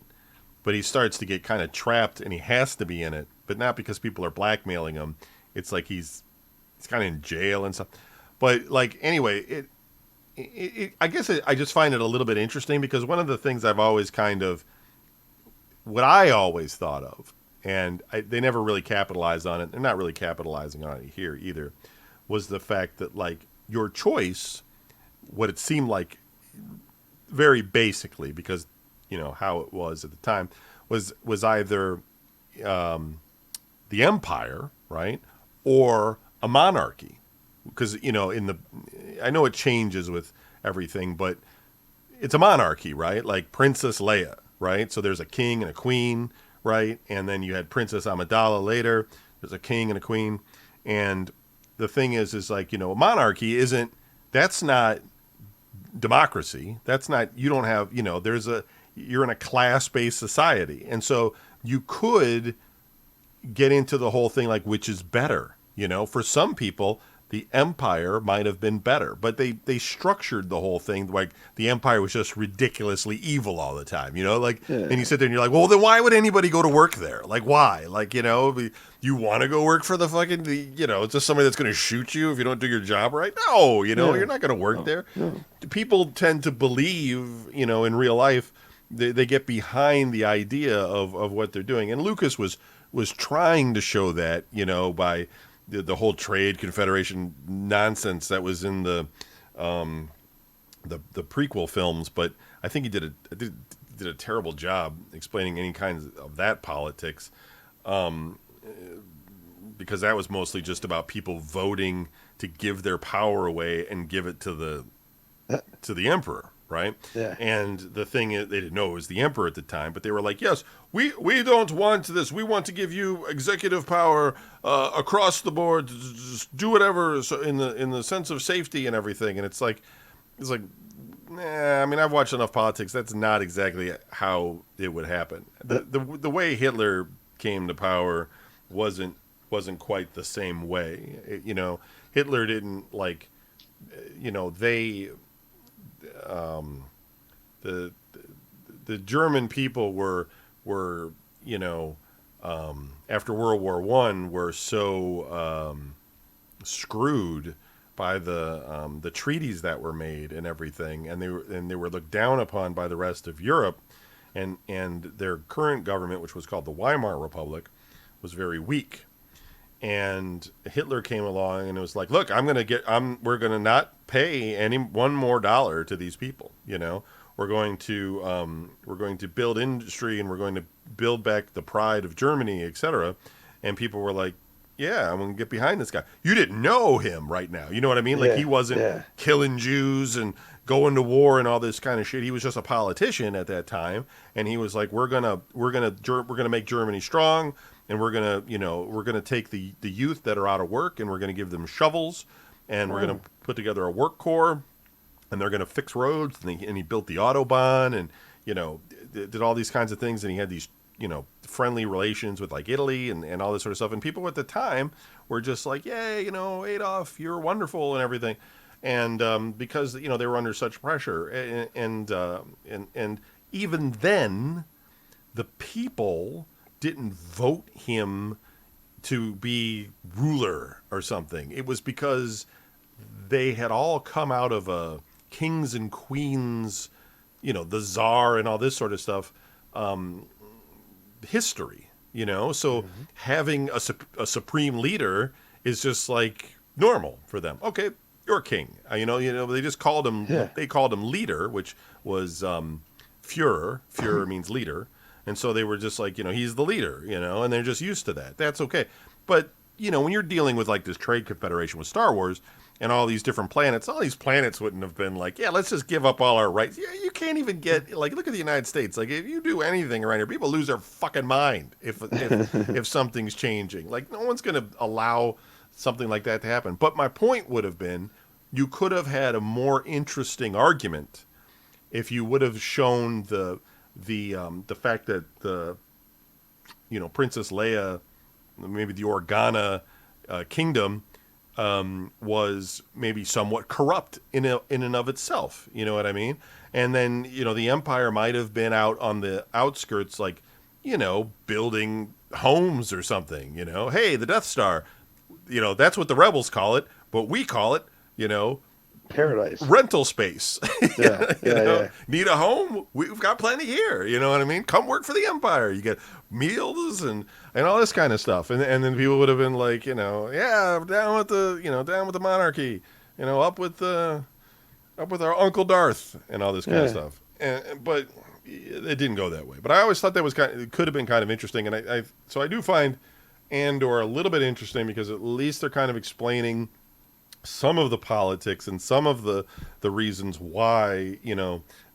Speaker 1: but he starts to get kind of trapped and he has to be in it, but not because people are blackmailing him. It's like he's kind of in jail and stuff. But like, anyway, I guess I just find it a little bit interesting because one of the things I've always what I always thought of, and they never really capitalized on it. They're not really capitalizing on it here either, was the fact that like your choice, what it seemed like very basically, because how it was at the time, was either the empire, right, or a monarchy. Because I know it changes with everything, but it's a monarchy, right? Like Princess Leia, right? So there's a king and a queen, right? And then you had Princess Amidala later. There's a king and a queen, and the thing is like, a monarchy that's not democracy. That's not, you don't have, you're in a class-based society. And so you could get into the whole thing like, which is better, for some people, the empire might have been better, but they structured the whole thing like the empire was just ridiculously evil all the time, and you sit there and you're like, well, then why would anybody go to work there? Like, why? Like, you want to go work for the fucking, it's just somebody that's going to shoot you if you don't do your job right? No, you're not going to work there. No. People tend to believe, in real life, they get behind the idea of what they're doing. And Lucas was trying to show that, by the whole trade confederation nonsense that was in the prequel films, but I think he did a terrible job explaining any kinds of that politics, because that was mostly just about people voting to give their power away and give it to the emperor, right? Yeah. And the thing is, they didn't know it was the emperor at the time, but they were like, yes, we don't want this. We want to give you executive power across the board to just do whatever, so in the sense of safety and everything. And it's like, I mean, I've watched enough politics. That's not exactly how it would happen. The way Hitler came to power wasn't quite the same way. Hitler didn't like, they the the German people were after World War One were so screwed by the treaties that were made and everything, and they were looked down upon by the rest of Europe, and their current government, which was called the Weimar Republic, was very weak. And Hitler came along and it was like, look, we're gonna not pay any one more dollar to these people. We're going to build industry, and we're going to build back the pride of Germany, etc. And people were like, yeah, I'm going to get behind this guy. You didn't know him right now. You know what I mean? Like, he wasn't killing Jews and going to war and all this kind of shit. He was just a politician at that time, and he was like, we're gonna make Germany strong, and we're gonna take the youth that are out of work, and we're gonna give them shovels, and we're gonna put together a work corps, and they're gonna fix roads. And he built the Autobahn, and did all these kinds of things, and he had these friendly relations with like Italy and all this sort of stuff. And people at the time were just like, yay, Adolf, you're wonderful and everything. And because they were under such pressure, and even then, the people didn't vote him to be ruler or something. It was because they had all come out of a kings and queens, the czar and all this sort of stuff, history. So having a supreme leader is just like normal for them. Okay, you're king. They just called him. Yeah. They called him leader, which was Führer. Führer means leader, and so they were just like, he's the leader. And they're just used to that. That's okay. But when you're dealing with like this trade confederation with Star Wars and all these different planets, all these planets wouldn't have been like, yeah, let's just give up all our rights. Yeah, you can't even get, like, look at the United States. Like, if you do anything around here, people lose their fucking mind if something's changing. Like, no one's going to allow something like that to happen. But my point would have been, you could have had a more interesting argument if you would have shown the fact that Princess Leia, maybe the Organa kingdom, was maybe somewhat corrupt in and of itself. You know what I mean? And then, the Empire might have been out on the outskirts, like, building homes or something, Hey, the Death Star, that's what the rebels call it, but we call it,
Speaker 2: paradise,
Speaker 1: rental space.
Speaker 2: Yeah.
Speaker 1: Need a home? We've got plenty here. You know what I mean? Come work for the Empire. You get meals and all this kind of stuff. And then people would have been like, yeah, down with the monarchy. Up with our Uncle Darth and all this kind of stuff. But it didn't go that way. But I always thought that it could have been kind of interesting. And so I do find Andor a little bit interesting, because at least they're kind of explaining some of the politics and some of the reasons why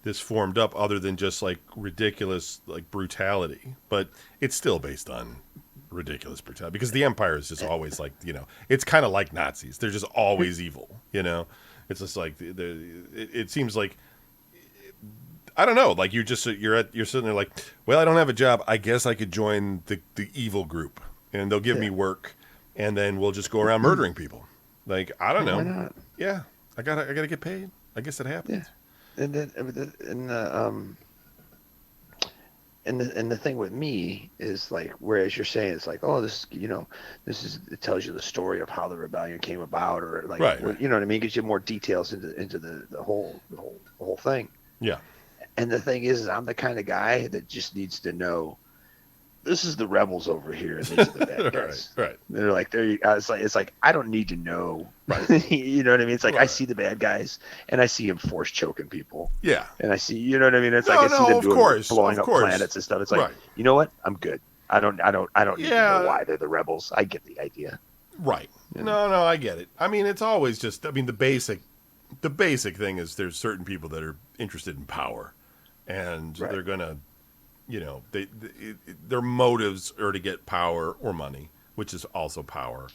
Speaker 1: this formed up, other than just like ridiculous like brutality. But it's still based on ridiculous brutality, because the Empire is just always like, it's kind of like Nazis. They're just always evil. It's just like it seems like, I don't know, like you're sitting there like, well, I don't have a job, I guess I could join the evil group, and they'll give me work, and then we'll just go around murdering people. Like, I don't know.
Speaker 2: Why not?
Speaker 1: Yeah, I gotta get paid. I guess it happens.
Speaker 2: Yeah, and the thing with me is like, whereas you're saying it's like, oh, it tells you the story of how the rebellion came about, or like,
Speaker 1: right.
Speaker 2: You know what I mean? Gives you more details into the whole thing.
Speaker 1: Yeah.
Speaker 2: And the thing is I'm the kind of guy that just needs to know, this is the rebels over here, and these are the bad guys.
Speaker 1: Right.
Speaker 2: They're like, it's like I don't need to know. Right. You know what I mean? It's like, right. I see the bad guys, and I see them force choking people.
Speaker 1: Yeah.
Speaker 2: And I see, you know what I mean? It's like, I see them blowing up planets and stuff. It's like, You know what? I'm good. I don't need to know why they're the rebels. I get the idea.
Speaker 1: Right. Yeah. No, I get it. I mean, it's always just, the basic thing is there's certain people that are interested in power, and they're gonna, their motives are to get power or money, which is also power.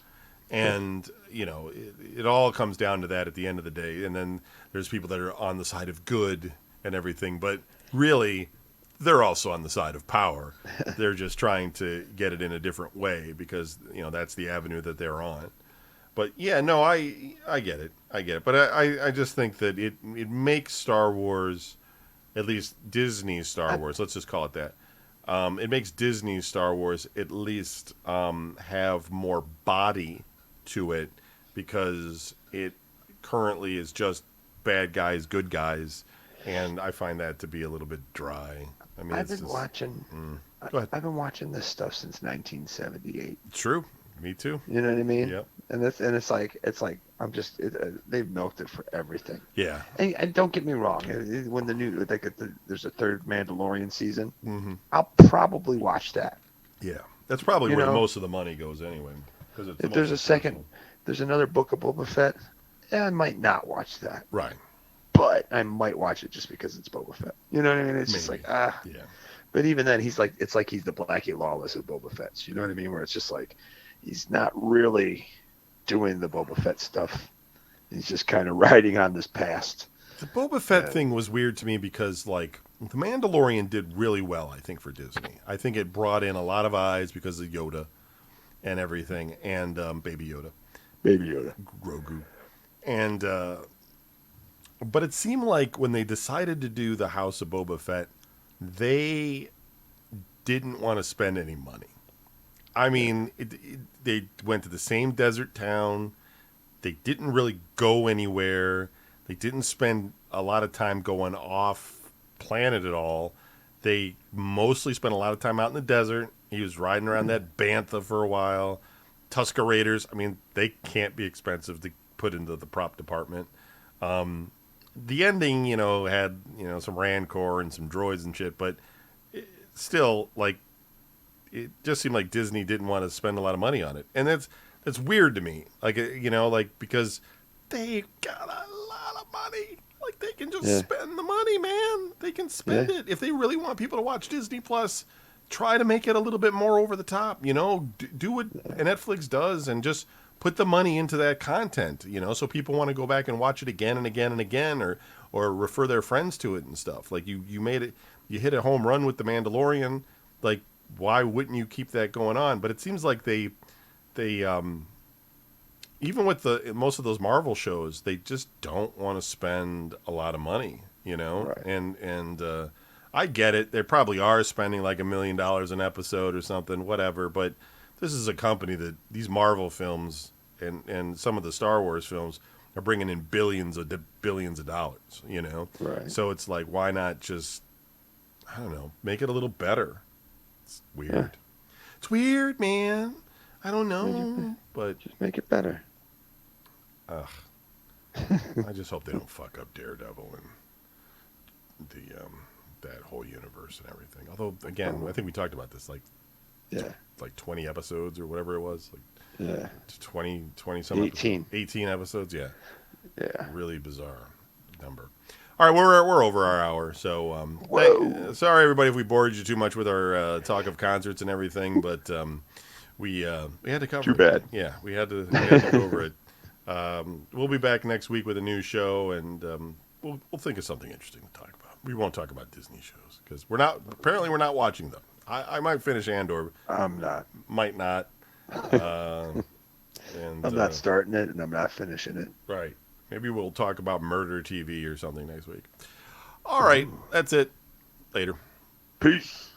Speaker 1: And, it all comes down to that at the end of the day. And then there's people that are on the side of good and everything. But really, they're also on the side of power. They're just trying to get it in a different way because, that's the avenue that they're on. But, yeah, no, I get it. I get it. But I just think that it makes Star Wars, at least Disney's Star Wars, let's just call it that. It makes Disney's Star Wars at least have more body to it because it currently is just bad guys, good guys, and I find that to be a little bit dry. I mean,
Speaker 2: I've been watching.
Speaker 1: Go ahead.
Speaker 2: I've been watching this stuff since 1978.
Speaker 1: True, me too.
Speaker 2: You know what I mean?
Speaker 1: Yep.
Speaker 2: And it's like I'm just they've milked it for everything.
Speaker 1: Yeah.
Speaker 2: And don't get me wrong, when there's a third Mandalorian season, I'll probably watch that.
Speaker 1: Yeah, that's probably where most of the money goes anyway.
Speaker 2: If there's a second, there's another Book of Boba Fett, I might not watch that.
Speaker 1: Right.
Speaker 2: But I might watch it just because it's Boba Fett. You know what I mean? It's just like
Speaker 1: Yeah.
Speaker 2: But even then, it's like he's the Blackie Lawless of Boba Fett's. You know what I mean? Where it's just like he's not really doing the Boba Fett stuff. He's just kind of riding on this past.
Speaker 1: The Boba Fett thing was weird to me because, The Mandalorian did really well, I think, for Disney. I think it brought in a lot of eyes because of Yoda and everything, and Baby Yoda.
Speaker 2: Baby Yoda.
Speaker 1: Grogu. And, but it seemed like when they decided to do the House of Boba Fett, they didn't want to spend any money. I mean, they went to the same desert town. They didn't really go anywhere. They didn't spend a lot of time going off planet at all. They mostly spent a lot of time out in the desert. He was riding around that bantha for a while. Tusken Raiders, I mean, they can't be expensive to put into the prop department. The ending, had, some Rancor and some droids and shit, but still, it just seemed like Disney didn't want to spend a lot of money on it. And that's weird to me. Because they got a lot of money. They can just spend the money, man. They can spend it. If they really want people to watch Disney Plus, try to make it a little bit more over the top. Do what Netflix does and just put the money into that content, so people want to go back and watch it again and again and again, or refer their friends to it and stuff. You made it, you hit a home run with The Mandalorian. Why wouldn't you keep that going on? But it seems like they even with most of those Marvel shows, they just don't want to spend a lot of money,
Speaker 2: Right.
Speaker 1: And I get it. They probably are spending $1 million an episode or something, whatever. But this is a company that these Marvel films and some of the Star Wars films are bringing in billions of dollars,
Speaker 2: Right.
Speaker 1: So it's like, why not just, I don't know, make it a little better? It's weird.
Speaker 2: Yeah.
Speaker 1: It's weird, man. I don't know, but
Speaker 2: just make it better.
Speaker 1: I just hope they don't fuck up Daredevil and that whole universe and everything. Although, again, I think we talked about this, 20 episodes or whatever it was. 20 some
Speaker 2: 18.
Speaker 1: 18 episodes, yeah.
Speaker 2: Yeah.
Speaker 1: Really bizarre number. All right, we're over our hour, so sorry everybody if we bored you too much with our talk of concerts and everything, but we had to cover
Speaker 2: Too bad.
Speaker 1: it. Yeah, we had to go over it. We'll be back next week with a new show, and we'll think of something interesting to talk about. We won't talk about Disney shows because we're not watching them. I might finish Andor.
Speaker 2: I'm not.
Speaker 1: Might not. And
Speaker 2: I'm not starting it, and I'm not finishing it.
Speaker 1: Right. Maybe we'll talk about Murder TV or something next week. All right. That's it. Later.
Speaker 2: Peace.